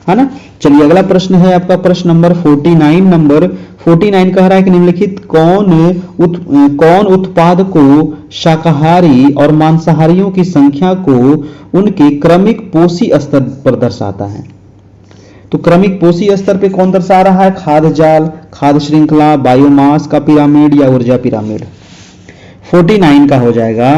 ना। चलिए अगला प्रश्न है आपका प्रश्न नंबर 49। नंबर 49 कह रहा है कि निम्नलिखित कौन उत्पाद को शाकाहारी और मांसाहारियों की संख्या को उनके क्रमिक पोषी स्तर पर दर्शाता है। तो क्रमिक पोषी स्तर पे कौन दर्शा रहा है, खाद्य जाल, खाद्य श्रृंखला, बायोमास का पिरामिड या ऊर्जा पिरामिड। 49 का हो जाएगा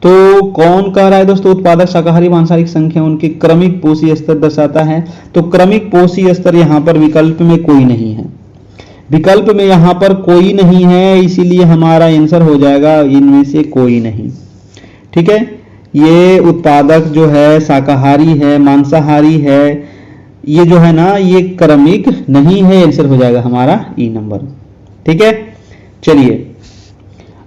तो कौन कह रहा है दोस्तों, उत्पादक शाकाहारी मांसाहारी की संख्या उनके क्रमिक पोषी स्तर दर्शाता है। तो क्रमिक पोषी स्तर यहां पर विकल्प में कोई नहीं है, विकल्प में यहां पर कोई नहीं है, इसीलिए हमारा आंसर हो जाएगा इनमें से कोई नहीं। ठीक है, ये उत्पादक जो है शाकाहारी है मांसाहारी है, ये जो है ना ये क्रमिक नहीं है, आंसर हो जाएगा हमारा ई नंबर। ठीक है, चलिए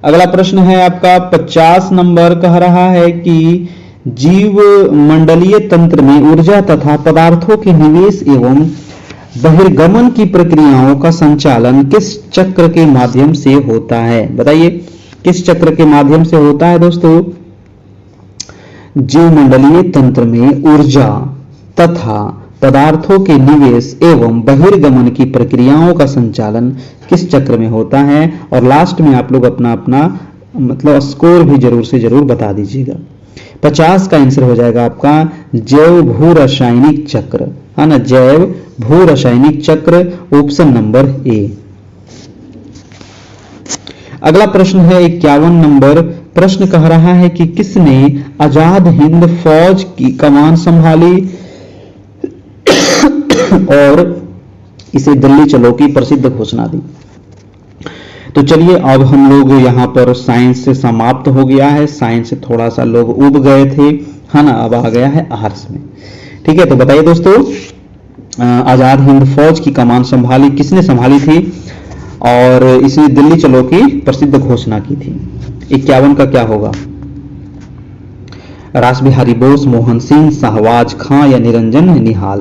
अगला प्रश्न है आपका 50 नंबर। कह रहा है कि जीव मंडलीय तंत्र में ऊर्जा तथा पदार्थों के निवेश एवं बहिर्गमन की प्रक्रियाओं का संचालन किस चक्र के माध्यम से होता है। बताइए किस चक्र के माध्यम से होता है दोस्तों। जीव मंडलीय तंत्र में ऊर्जा तथा पदार्थों के निवेश एवं बहिर्गमन की प्रक्रियाओं का संचालन किस चक्र में होता है। और लास्ट में आप लोग अपना अपना मतलब स्कोर भी जरूर से जरूर बता दीजिएगा। 50 का आंसर हो जाएगा आपका जैव भू रासायनिक चक्र, है ना, जैव भू रासायनिक चक्र, ऑप्शन नंबर ए। अगला प्रश्न है 51 नंबर। प्रश्न कह रहा है कि किसने आजाद हिंद फौज की कमान संभाली और इसे दिल्ली चलो की प्रसिद्ध घोषणा दी। तो चलिए अब हम लोग यहाँ पर साइंस से समाप्त हो गया है, साइंस से थोड़ा सा लोग उब गए थे, है ना, अब आ गया है आर्ट्स में। ठीक है, तो बताइए दोस्तों आजाद हिंद फौज की कमान संभाली, किसने संभाली थी और इसने दिल्ली चलो की प्रसिद्ध घोषणा की थी। 51 का क्या होगा, रास बिहारी बोस, मोहन सिंह, शाहबाज खां या निरंजन निहाल।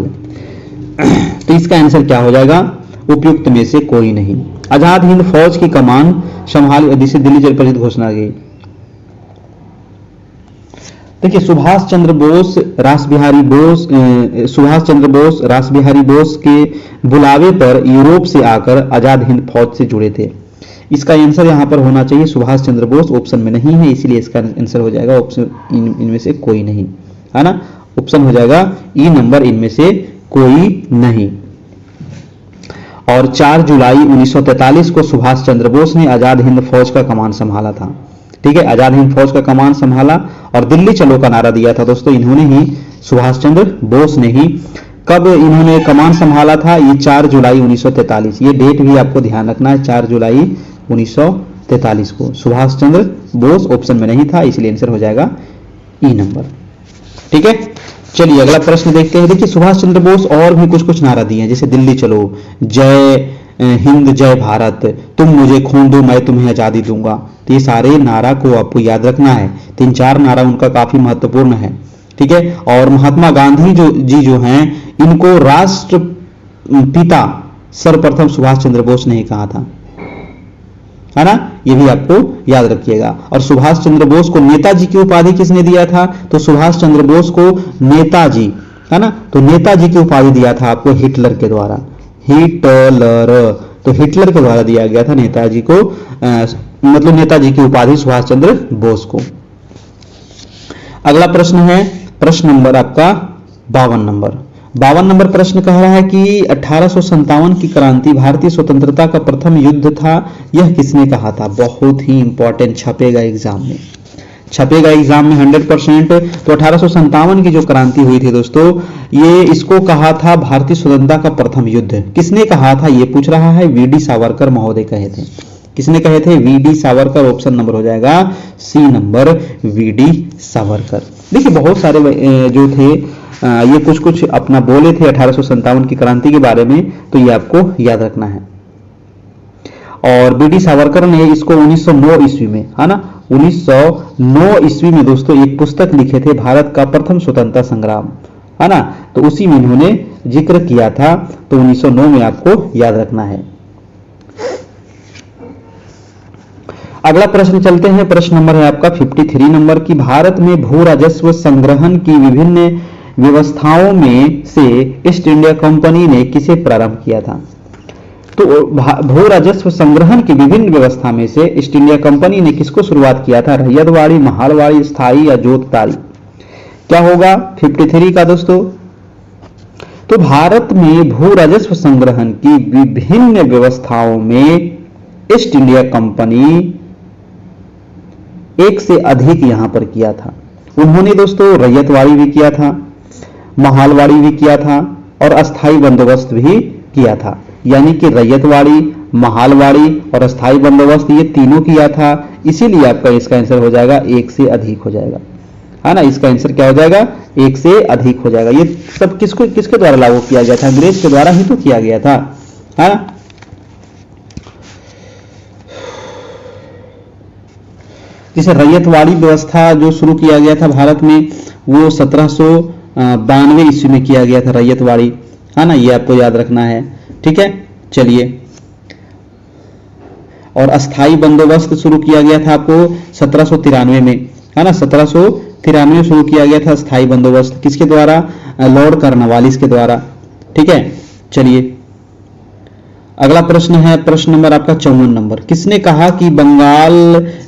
तो इसका आंसर क्या हो जाएगा, उपयुक्त में से कोई नहीं। आजाद हिंद फौज की कमान संभाली, जिसे दिल्ली चलो प्रसिद्ध घोषणा की। देखिए सुभाष चंद्र बोस रास बिहारी बोस के बुलावे पर यूरोप से आकर आजाद हिंद फौज से जुड़े थे। इसका आंसर यहां पर होना चाहिए सुभाष चंद्र बोस, ऑप्शन में नहीं है, इसलिए इसका आंसर हो जाएगा ऑप्शन इनमें से कोई नहीं, है ना, ऑप्शन हो जाएगा ई नंबर, इनमें से कोई नहीं। और 4 जुलाई 1943 को सुभाष चंद्र बोस ने आजाद हिंद फौज का कमान संभाला था। ठीक है, आजाद हिंद फौज का कमान संभाला और दिल्ली चलो का नारा दिया था दोस्तों, इन्होंने ही, सुभाष चंद्र बोस ने ही। कब इन्होंने कमान संभाला था, ये 4 जुलाई 1943, ये डेट भी आपको ध्यान रखना है, 4 जुलाई 1943 को सुभाष चंद्र बोस, ऑप्शन में नहीं था, इसलिए आंसर हो जाएगा ई नंबर। ठीक है, चलिए अगला प्रश्न देखते हैं। देखिए सुभाष चंद्र बोस और भी कुछ कुछ नारा दिए हैं, जैसे दिल्ली चलो, जय हिंद, जय भारत, तुम मुझे खून दो मैं तुम्हें आजादी दूंगा। तो ये सारे नारा को आपको याद रखना है, 3-4 नारा उनका काफी महत्वपूर्ण है। ठीक है, और महात्मा गांधी जो हैं, इनको राष्ट्र पिता सर्वप्रथम सुभाष चंद्र बोस ने ही कहा था, है ना, ये भी आपको याद रखिएगा। और सुभाष चंद्र बोस को नेताजी की उपाधि किसने दिया था, तो सुभाष चंद्र बोस को नेताजी, है ना, तो नेताजी की उपाधि दिया था आपको हिटलर के द्वारा, हिटलर, तो हिटलर के द्वारा दिया गया था नेताजी को, मतलब नेताजी की उपाधि सुभाष चंद्र बोस को। अगला प्रश्न है प्रश्न नंबर आपका 52 नंबर। 52 नंबर प्रश्न कह रहा है कि 1857 की क्रांति भारतीय स्वतंत्रता का प्रथम युद्ध था, यह किसने कहा था। बहुत ही इंपॉर्टेंट, छपेगा एग्जाम में, छपेगा एग्जाम में 100%। तो 1857 की जो क्रांति हुई थी दोस्तों, ये इसको कहा था भारतीय स्वतंत्रता का प्रथम युद्ध। किसने कहा था ये पूछ रहा है, वी.डी. सावरकर महोदय कहे थे। किसने कहे थे? वी.डी. सावरकर। ऑप्शन नंबर हो जाएगा सी नंबर, वी.डी. सावरकर। देखिए बहुत सारे जो थे ये कुछ कुछ अपना बोले थे 1857 की क्रांति के बारे में, तो ये आपको याद रखना है। और वी.डी. सावरकर ने इसको 1909 ईस्वी में, है ना, 1909 ईस्वी में दोस्तों एक पुस्तक लिखे थे, भारत का प्रथम स्वतंत्रता संग्राम, है ना, तो उसी में इन्होंने जिक्र किया था। तो 1909 में आपको याद रखना है। अगला प्रश्न चलते हैं। प्रश्न नंबर है आपका 53 नंबर की, भारत में भू राजस्व संग्रहण की विभिन्न व्यवस्थाओं में से ईस्ट इंडिया कंपनी ने किसे प्रारंभ किया था? तो भू राजस्व संग्रहण की विभिन्न व्यवस्था में से ईस्ट इंडिया कंपनी ने किसको शुरुआत किया था? रैयतवाड़ी, महालवाड़ी, स्थायी या जोतदारी? क्या होगा 53 का दोस्तों? तो भारत में भू राजस्व संग्रहण की विभिन्न व्यवस्थाओं में ईस्ट इंडिया कंपनी एक से अधिक यहां पर किया था। उन्होंने दोस्तों रैयतवाड़ी भी किया था, महालवाड़ी भी किया था और अस्थाई बंदोबस्त भी किया था। यानी कि रैयतवाड़ी, महालवाड़ी और अस्थाई बंदोबस्त ये तीनों किया था। इसीलिए आपका इसका आंसर हो जाएगा एक से अधिक हो जाएगा, है ना। इसका आंसर क्या हो जाएगा? एक से अधिक हो जाएगा। ये सब किसके द्वारा लागू किया गया था? अंग्रेज के द्वारा ही तो किया गया था, है ना। जैसे रैयतवाड़ी व्यवस्था जो शुरू किया गया था भारत में, वो 1792 ईस्वी में किया गया था रैयतवाड़ी, है ना, ये आपको याद रखना है। ठीक है, चलिए। और अस्थाई बंदोबस्त शुरू किया गया था आपको 1793 में, है ना, 1793 में शुरू किया गया था अस्थाई बंदोबस्त। किसके द्वारा? लॉर्ड कॉर्नवालिस के द्वारा। ठीक है, चलिए। अगला प्रश्न है प्रश्न नंबर आपका 54 नंबर। किसने कहा कि बंगाल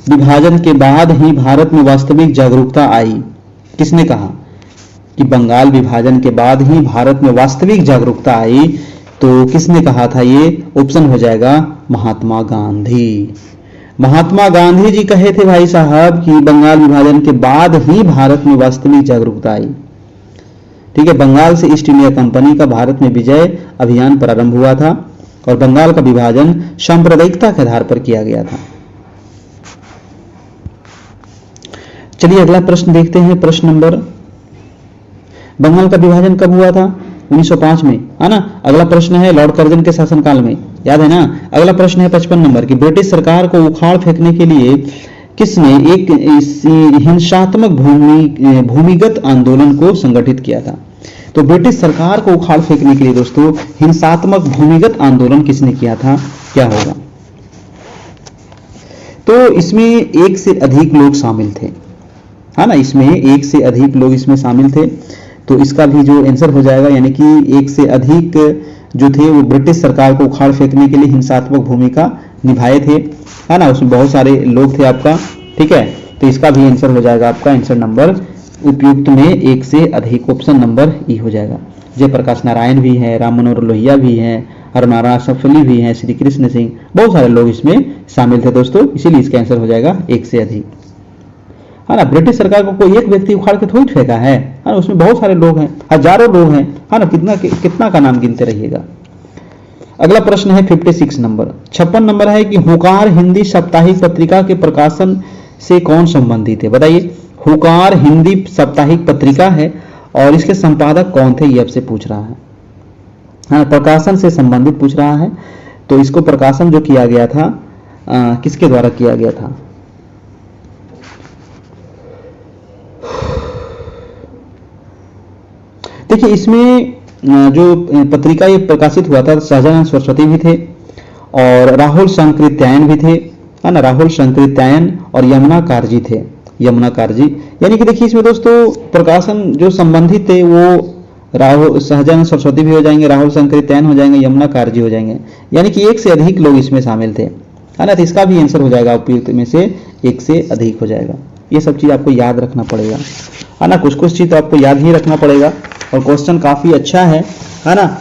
विभाजन के बाद ही भारत में वास्तविक जागरूकता आई? किसने कहा कि बंगाल विभाजन के बाद ही भारत में वास्तविक जागरूकता आई? तो किसने कहा था ये? ऑप्शन हो जाएगा महात्मा गांधी। महात्मा गांधी जी कहे थे भाई साहब कि बंगाल विभाजन के बाद ही भारत में वास्तविक जागरूकता आई। ठीक है, बंगाल से ईस्ट इंडिया कंपनी का भारत में विजय अभियान प्रारंभ हुआ था और बंगाल का विभाजन सांप्रदायिकता के आधार पर किया गया था। चलिए अगला प्रश्न देखते हैं। प्रश्न नंबर, बंगाल का विभाजन कब हुआ था? 1905 में, है ना। अगला प्रश्न है लॉर्ड कर्जन के शासनकाल में, याद है ना। अगला प्रश्न है 55 नंबर की, ब्रिटिश सरकार को उखाड़ फेंकने के लिए किसने एक हिंसात्मक भूमिगत आंदोलन को संगठित किया था? तो ब्रिटिश सरकार को उखाड़ फेंकने के लिए दोस्तों हिंसात्मक भूमिगत आंदोलन किसने किया था? क्या होगा? तो इसमें एक से अधिक लोग शामिल थे, है ना, इसमें एक से अधिक लोग इसमें शामिल थे। तो इसका भी जो आंसर हो जाएगा, यानी कि एक से अधिक जो थे वो ब्रिटिश सरकार को उखाड़ फेंकने के लिए हिंसात्मक भूमिका निभाए थे, है ना। उसमें बहुत सारे लोग थे आपका। ठीक है, तो इसका भी आंसर हो जाएगा आपका आंसर नंबर उपयुक्त में एक से अधिक, ऑप्शन नंबर ई हो जाएगा। जयप्रकाश नारायण भी है, राम मनोहर लोहिया भी है, हरनारायण सफली भी है, श्री कृष्ण सिंह, बहुत सारे लोग इसमें शामिल थे दोस्तों। इसीलिए इसका आंसर हो जाएगा एक से अधिक, है ना। ब्रिटिश सरकार को कोई एक व्यक्ति उखाड़ के थोड़ी फेंका है ना, उसमें बहुत सारे लोग हैं, हजारों लोग हैं, है ना। कितना का नाम गिनते रहिएगा। अगला प्रश्न है 56 नंबर। 56 नंबर है कि हुंकार हिंदी साप्ताहिक पत्रिका के प्रकाशन से कौन संबंधित है? बताइए। हुंकार हिंदी साप्ताहिक पत्रिका है और इसके संपादक कौन थे, ये आपसे पूछ रहा है। हाँ, प्रकाशन से संबंधित पूछ रहा है। तो इसको प्रकाशन जो किया गया था किसके द्वारा किया गया था? देखिए इसमें जो पत्रिका ये प्रकाशित हुआ था, सहजानंद सरस्वती भी थे और राहुल शंकरित्यायन भी थे, है ना। राहुल शंकरित्यायन और यमुना कारजी थे, यमुना कारजी। यानी कि देखिए इसमें दोस्तों प्रकाशन जो संबंधित थे वो राहुल सहजानंद सरस्वती भी हो जाएंगे, राहुल शंकरित्यायन हो जाएंगे, यमुना कारजी हो जाएंगे। यानी कि एक से अधिक लोग इसमें शामिल थे, है ना। तो इसका भी आंसर हो जाएगा उपयुक्त में से एक से अधिक हो जाएगा। ये सब चीज आपको याद रखना पड़ेगा, है ना। कुछ कुछ चीज तो आपको याद ही रखना पड़ेगा और क्वेश्चन काफी अच्छा है ना।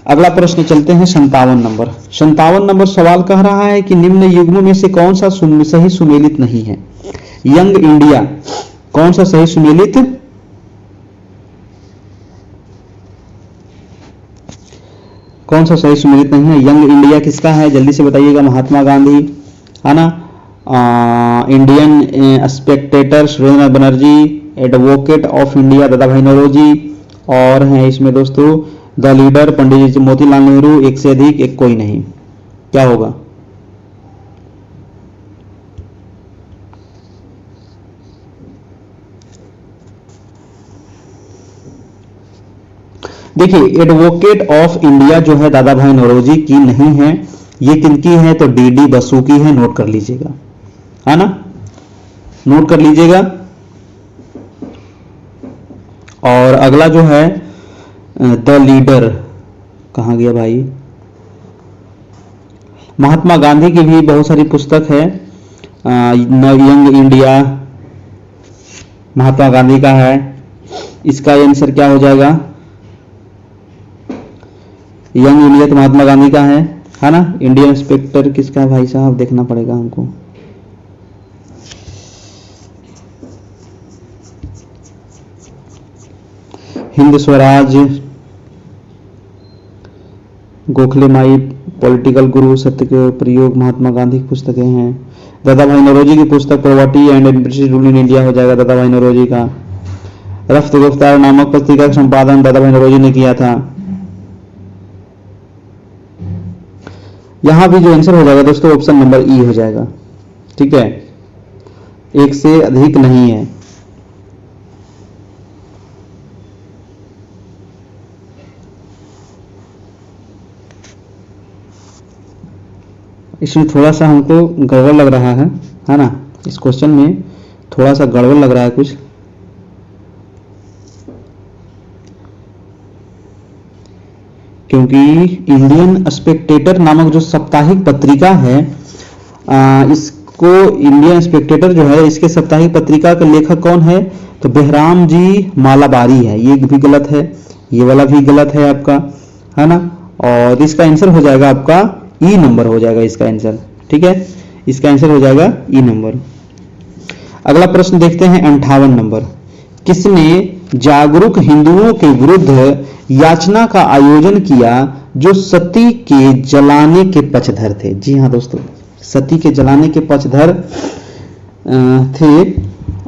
अगला प्रश्न चलते हैं 57 नंबर। 57 नंबर सवाल कह रहा है कि निम्न युग्मों में से कौन सा सही सुमेलित नहीं है? यंग इंडिया कौन सा सही सुमेलित? कौन सा सही सुमेलित नहीं है? यंग इंडिया किसका है, जल्दी से बताइएगा। महात्मा गांधी है ना, Indian Spectator Surendra Banerjee, advocate of India दादा भाई नौरोजी, और हैं इसमें दोस्तों द लीडर पंडित जी मोतीलाल नेहरू, एक से अधिक, एक कोई नहीं। क्या होगा? देखिए एडवोकेट ऑफ इंडिया जो है दादा भाई नौरोजी की नहीं है, ये किनकी है? तो डीडी बसु की है, नोट कर लीजिएगा, है ना, नोट कर लीजिएगा। और अगला जो है द लीडर, कहां गया भाई? महात्मा गांधी की भी बहुत सारी पुस्तक है, यंग इंडिया महात्मा गांधी का है, इसका आंसर क्या हो जाएगा? यंग इंडिया तो महात्मा गांधी का है ना। इंडियन इंस्पेक्टर किसका है भाई साहब, देखना पड़ेगा हमको। हिंद स्वराज, गोखले माई, पॉलिटिकल गुरु, सत्य के प्रयोग, महात्मा गांधी की पुस्तकें हैं। दादा भाई नौरोजी की पुस्तक property and British rule in India हो जाएगा दादा भाई नौरोजी का। रफ्त गुफ्तार नामक पत्रिका का संपादन दादा भाई नौरोजी ने किया था। यहां भी जो आंसर हो जाएगा दोस्तों ऑप्शन नंबर ई हो जाएगा, ठीक है, एक से अधिक नहीं है। इसमें थोड़ा सा हमको गड़बड़ लग रहा है ना, इस क्वेश्चन में थोड़ा सा गड़बड़ लग रहा है कुछ, क्योंकि इंडियन स्पेक्टेटर नामक जो साप्ताहिक पत्रिका है, इसको इंडियन स्पेक्टेटर जो है, इसके साप्ताहिक पत्रिका के लेखक कौन है? तो बेहराम जी मालाबारी है, ये भी गलत है, ये वाला भी गलत है आपका, है ना। और इसका आंसर हो जाएगा आपका ई नंबर हो जाएगा इसका आंसर, ठीक है, इसका आंसर हो जाएगा ई नंबर। अगला प्रश्न देखते हैं 58 नंबर। किसने जागरूक हिंदुओं के विरुद्ध याचना का आयोजन किया जो सती के जलाने के पक्षधर थे? जी हाँ दोस्तों, सती के जलाने के पक्षधर थे।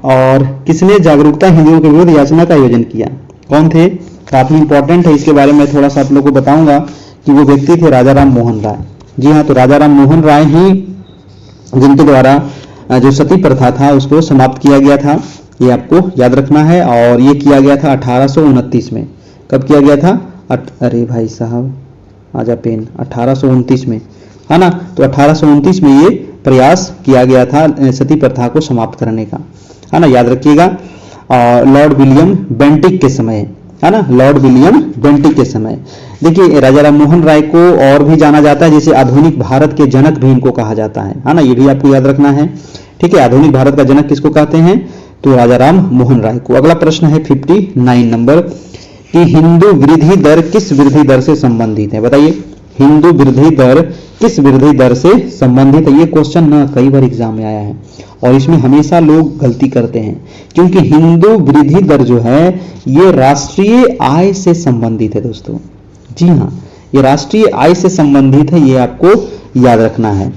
और किसने जागरूकता हिंदुओं के विरुद्ध याचना का आयोजन किया, कौन थे? काफी इंपॉर्टेंट है, इसके बारे में थोड़ा सा आप लोगों को बताऊंगा कि वो व्यक्ति थे राजा राम मोहन राय। जी हाँ, तो राजा राम मोहन राय ही जिनके द्वारा जो सती प्रथा था उसको समाप्त किया गया था, ये आपको याद रखना है। और ये किया गया था 1829 में। कब किया गया था? अरे भाई साहब आजा पेन, 1829 में, है ना। तो 1829 में ये प्रयास किया गया था सती प्रथा को समाप्त करने का, है ना, याद रखिएगा। और लॉर्ड विलियम बेंटिक के समय, है ना, लॉर्ड विलियम बेंटिक के समय। देखिए राजा राम मोहन राय को और भी जाना जाता है जैसे आधुनिक भारत के जनक भी इनको कहा जाता है ना, ये भी आपको याद रखना है, ठीक है। आधुनिक भारत का जनक किसको कहते हैं? तो राजा राम मोहन राय को। अगला प्रश्न है 59 नंबर कि हिंदू वृद्धि दर किस वृद्धि दर से संबंधित है? बताइए, हिंदू वृद्धि दर किस वृद्धि दर से संबंधित है? ये क्वेश्चन ना कई बार एग्जाम में आया है और इसमें हमेशा लोग गलती करते हैं, क्योंकि हिंदू वृद्धि दर जो है ये राष्ट्रीय आय से संबंधित है दोस्तों। जी हाँ, ये राष्ट्रीय आय से संबंधित है, ये आपको याद रखना है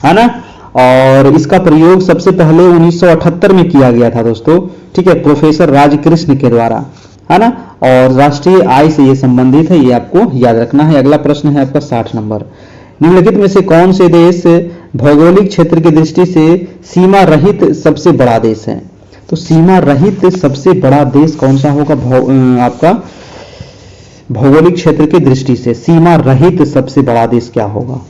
ना। और इसका प्रयोग सबसे पहले 1978 में किया गया था दोस्तों, ठीक है, प्रोफेसर राजकृष्ण के द्वारा, है ना। और राष्ट्रीय आय से ये संबंधित है, ये आपको याद रखना है। अगला प्रश्न है आपका 60 नंबर। निम्नलिखित में से कौन से देश भौगोलिक क्षेत्र की दृष्टि से सीमा रहित सबसे बड़ा देश है? तो सीमा रहित सबसे बड़ा देश कौन सा होगा? आपका भौगोलिक क्षेत्र की दृष्टि से सीमा रहित सबसे बड़ा देश क्या होगा?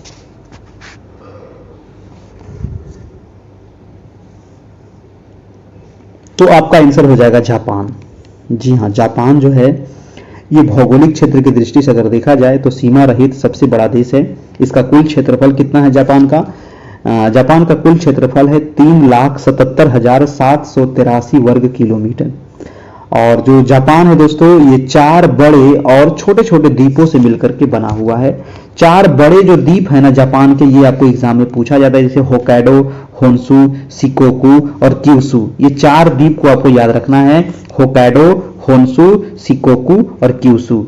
तो आपका आंसर हो जाएगा जापान। जी हाँ, जापान जो है ये भौगोलिक क्षेत्र की दृष्टि से अगर देखा जाए तो सीमा रहित सबसे बड़ा देश है। इसका कुल क्षेत्रफल कितना है जापान का? जापान का कुल क्षेत्रफल है 3,77,783 वर्ग किलोमीटर। और जो जापान है दोस्तों ये 4 बड़े और छोटे छोटे द्वीपों से मिलकर के बना हुआ है। चार बड़े जो द्वीप है ना जापान के, ये आपको एग्जाम में पूछा जाता है, जैसे होक्काइडो, होन्शु, शिकोकू और क्यूशु। ये चार द्वीप को आपको याद रखना है, होक्काइडो, होन्शु, शिकोकू और क्यूशु।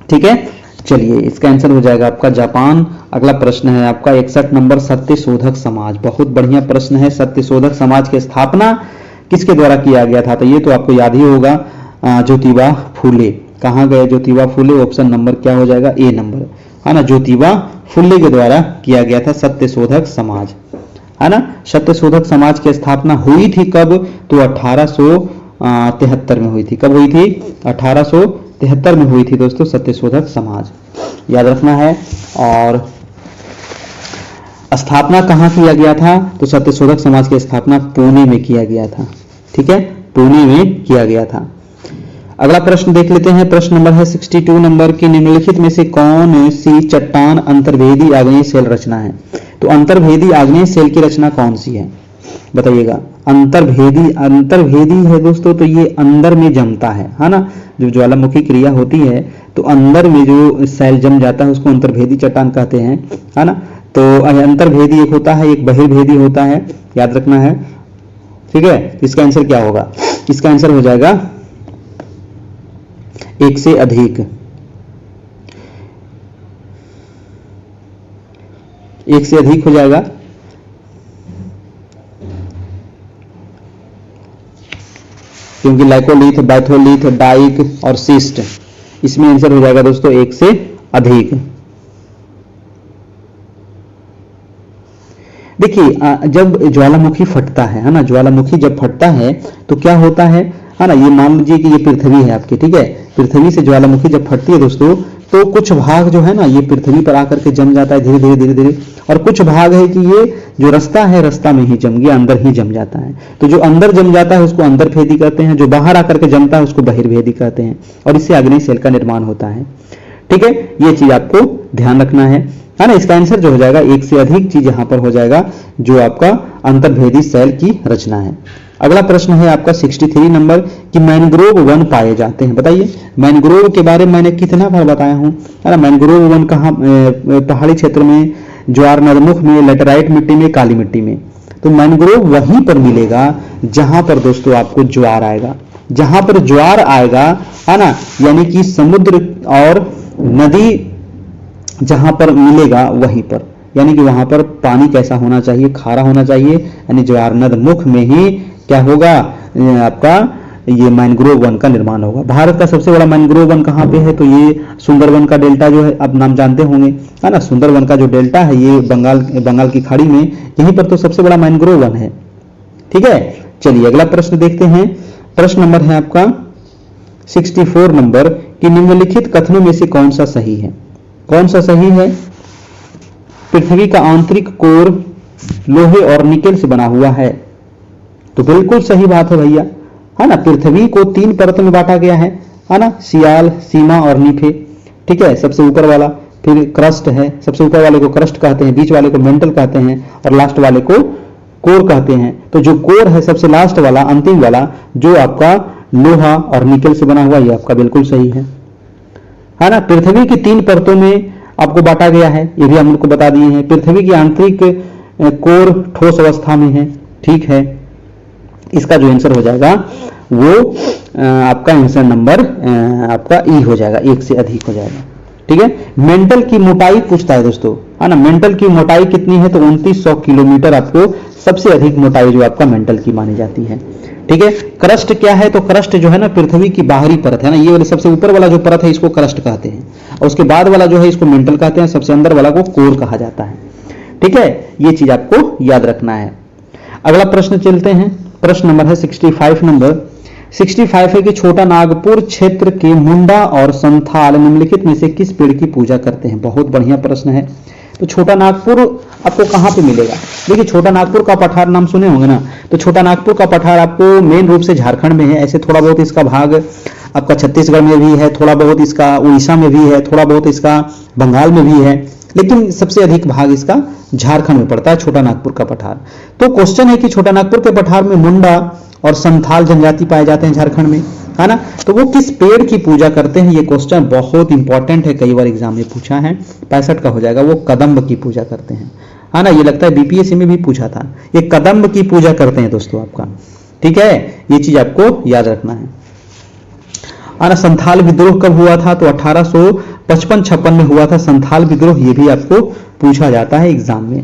ठीक है, चलिए इसका आंसर हो जाएगा आपका जापान। अगला प्रश्न है आपका 61 नंबर, सत्यशोधक समाज। बहुत बढ़िया प्रश्न है। सत्यशोधक समाज की स्थापना किसके द्वारा किया गया था? तो ये तो आपको याद ही होगा, ज्योतिबा फूले। कहाँ गए ज्योतिबा फूले? ऑप्शन नंबर क्या हो जाएगा? ए नंबर, है ना, ज्योतिबा फूले के द्वारा किया गया था सत्यशोधक समाज, है ना। सत्यशोधक समाज की स्थापना हुई थी कब? तो 1873 में हुई थी। कब हुई थी? 1873 में हुई थी दोस्तों सत्यशोधक समाज, याद रखना है। और स्थापना कहाँ किया गया था? तो सत्यशोधक समाज की स्थापना पुणे में किया गया था। ठीक है, पुणे में किया गया था। अगला प्रश्न देख लेते हैं। प्रश्न नंबर है 62 नंबर की, निम्नलिखित में से कौन सी चट्टान अंतर्भेदी आग्नेय शेल रचना है? तो अंतर्भेदी आग्नेय शेल की रचना कौन सी है बताइएगा? अंतर्भेदी है दोस्तों, तो ये अंदर में जमता है ना। जो ज्वालामुखी क्रिया होती है तो अंदर में जो सेल जम जाता है उसको अंतर्भेदी चट्टान कहते हैं, है ना। तो अंतर्भेदी एक होता है, एक बहिर्भेदी होता है, याद रखना है। ठीक है, इसका आंसर क्या होगा? इसका आंसर हो जाएगा एक से अधिक, एक से अधिक हो जाएगा। क्योंकि लाइकोलिथ, बैथोलिथ, डाइक और सिस्ट, इसमें आंसर हो जाएगा दोस्तों एक से अधिक। देखिए जब ज्वालामुखी फटता है ना, ज्वालामुखी जब फटता है तो क्या होता है ना, ये मान लीजिए कि ये पृथ्वी है आपकी। ठीक है, पृथ्वी से ज्वालामुखी जब फटती है दोस्तों, तो कुछ भाग जो है ना ये पृथ्वी पर आकर के जम जाता है धीरे धीरे धीरे धीरे, और कुछ भाग है कि ये जो रास्ता है रास्ता में ही जम गया, अंदर ही जम जाता है। तो जो अंदर जम जाता है उसको अंतर्भेदी कहते हैं, जो बाहर आकर के जमता है उसको बहिर्भेदी कहते हैं, और इससे आग्नेय शेल का निर्माण होता है। ठीक है, ये चीज आपको ध्यान रखना है ना। इसका आंसर जो हो जाएगा एक से अधिक चीज यहां पर हो जाएगा, जो आपका अंतर्भेदी शेल की रचना है। अगला प्रश्न है आपका 63 नंबर कि मैंग्रोव वन पाए जाते हैं। बताइए मैंग्रोव के बारे में मैंने कितना बार बताया हूं, है ना। मैंग्रोव वन कहाँ? पहाड़ी क्षेत्र में, ज्वार नदमुख में, लेटराइट मिट्टी में, काली मिट्टी में। तो मैंग्रोव वहीं पर मिलेगा जहां पर दोस्तों आपको ज्वार आएगा। जहां पर ज्वार आएगा, है ना, यानी कि समुद्र और नदी जहां पर मिलेगा वहीं पर, यानी कि वहां पर पानी कैसा होना चाहिए? खारा होना चाहिए, यानी ज्वार नदमुख में ही क्या होगा आपका ये मैंग्रोव वन का निर्माण होगा। भारत का सबसे बड़ा मैंग्रोव वन कहाँ पे है? तो ये सुंदरवन का डेल्टा जो है, आप नाम जानते होंगे, है ना। सुंदरवन का जो डेल्टा है ये बंगाल की खाड़ी में, यहीं पर तो सबसे बड़ा मैंग्रोव वन है। ठीक है, चलिए अगला प्रश्न देखते हैं। प्रश्न नंबर है आपका 64 नंबर कि निम्नलिखित कथनों में से कौन सा सही है? कौन सा सही है? पृथ्वी का आंतरिक कोर लोहे और निकेल से बना हुआ है। तो बिल्कुल सही बात है भैया, है ना। पृथ्वी को 3 परतों में बांटा गया है ना, सियाल, सीमा और नीफे। ठीक है, सबसे ऊपर वाला, फिर क्रस्ट है, सबसे ऊपर वाले को क्रस्ट कहते हैं, बीच वाले को मेंटल कहते हैं, और लास्ट वाले को कोर कहते हैं। तो जो कोर है सबसे लास्ट वाला, अंतिम वाला, जो आपका लोहा और निकेल से बना हुआ, ये आपका बिल्कुल सही है ना। पृथ्वी की 3 परतों में आपको बांटा गया है, ये भी हम लोग को बता दिए हैं। पृथ्वी की आंतरिक कोर ठोस अवस्था में है। ठीक है, इसका जो आंसर हो जाएगा वो आपका आंसर नंबर आपका ई हो जाएगा, एक से अधिक हो जाएगा। ठीक है, मेंटल की मोटाई पूछता है दोस्तों, है ना। मेंटल की मोटाई कितनी है? तो 2900 किलोमीटर आपको सबसे अधिक मोटाई जो आपका मेंटल की मानी जाती है। ठीक है, क्रस्ट क्या है? तो क्रस्ट जो है ना पृथ्वी की बाहरी परत है ना, ये वाले सबसे ऊपर वाला जो परत है इसको क्रस्ट कहते हैं, और उसके बाद वाला जो है इसको मेंटल कहते हैं, सबसे अंदर वाला को कोर कहा जाता है। ठीक है, ये चीज आपको याद रखना है। अगला प्रश्न चलते हैं। प्रश्न नंबर है 65 नंबर। 65 है कि छोटा नागपुर क्षेत्र के मुंडा और संथाल निम्नलिखित में से किस पेड़ की पूजा करते हैं? बहुत बढ़िया प्रश्न है। तो छोटा नागपुर आपको कहां पे मिलेगा? देखिए छोटा नागपुर का पठार नाम सुने होंगे ना, तो छोटा नागपुर का पठार आपको मेन रूप से झारखंड में है। ऐसे थोड़ा बहुत इसका भाग आपका छत्तीसगढ़ में भी है, थोड़ा बहुत इसका उड़ीसा में भी है, थोड़ा बहुत इसका बंगाल में भी है, लेकिन सबसे अधिक भाग इसका झारखंड में पड़ता है, छोटा नागपुर का पठार। तो क्वेश्चन है कि छोटा नागपुर के पठार में मुंडा और संथाल जनजाति पाए जाते हैं झारखंड में, है ना। तो वो किस पेड़ की पूजा करते हैं, ये क्वेश्चन बहुत इंपॉर्टेंट है, कई बार एग्जाम में पूछा है। 65 का हो जाएगा, वो कदम्ब की पूजा करते हैं, है ना। ये लगता है बीपीएससी में भी पूछा था, ये कदम्ब की पूजा करते हैं दोस्तों आपका, ठीक है, ये चीज आपको याद रखना है ना। संथाल विद्रोह कब हुआ था, तो 1855-56 में हुआ था संथाल विद्रोह, ये भी आपको पूछा जाता है एग्जाम में।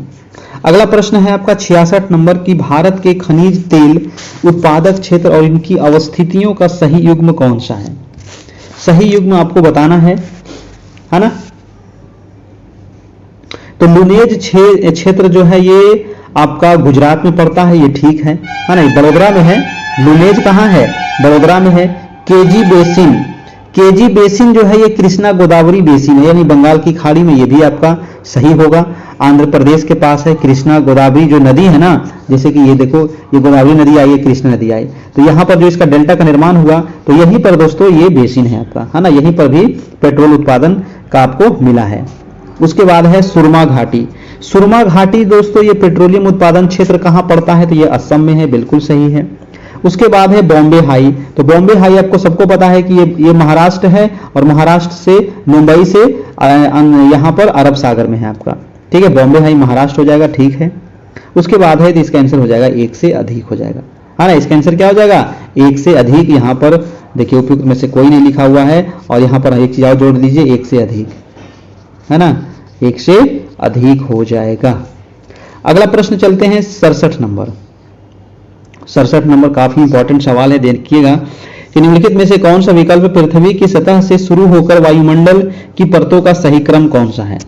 अगला प्रश्न है आपका 66 नंबर की, भारत के खनिज तेल उत्पादक क्षेत्र और इनकी अवस्थितियों का सही युग्म कौन सा है। सही युग्म आपको बताना है ना। तो लुनेज क्षेत्र जो है ये आपका गुजरात में पड़ता है, ये ठीक है ना। बड़ोदरा में है, लुनेज कहाँ है, बड़ोदरा में है। केजी बेसिन जो है ये कृष्णा गोदावरी बेसिन है, यानी बंगाल की खाड़ी में, ये भी आपका सही होगा। आंध्र प्रदेश के पास है कृष्णा गोदावरी जो नदी है ना, जैसे कि ये देखो, ये गोदावरी नदी आई है, कृष्णा नदी आई, तो यहाँ पर जो इसका डेल्टा का निर्माण हुआ, तो यहीं पर दोस्तों ये बेसिन है आपका, है ना। यहीं पर भी पेट्रोल उत्पादन का आपको मिला है। उसके बाद है सुरमा घाटी। सुरमा घाटी दोस्तों ये पेट्रोलियम उत्पादन क्षेत्र कहाँ पड़ता है, तो ये असम में है, बिल्कुल सही है। उसके बाद है बॉम्बे हाई। तो बॉम्बे हाई आपको सबको पता है कि ये महाराष्ट्र है, और महाराष्ट्र से मुंबई से यहाँ पर अरब सागर में है आपका, ठीक है। बॉम्बे हाई महाराष्ट्र हो जाएगा, ठीक है। उसके बाद है, तो इसका आंसर हो जाएगा 1 से अधिक हो जाएगा, है ना। इसका आंसर क्या हो जाएगा, 1 से अधिक। यहाँ पर देखिए उपयुक्त में से कोई नहीं लिखा हुआ है, और यहाँ पर एक चीज और जोड़ दीजिए, 1 से अधिक, है ना, 1 से अधिक हो जाएगा। अगला प्रश्न चलते हैं 67 नंबर। 67 नंबर काफी इंपॉर्टेंट सवाल है, देखिएगा कि निम्नलिखित में से कौन सा विकल्प पृथ्वी की सतह से शुरू होकर वायुमंडल की परतों का सही क्रम कौन सा है।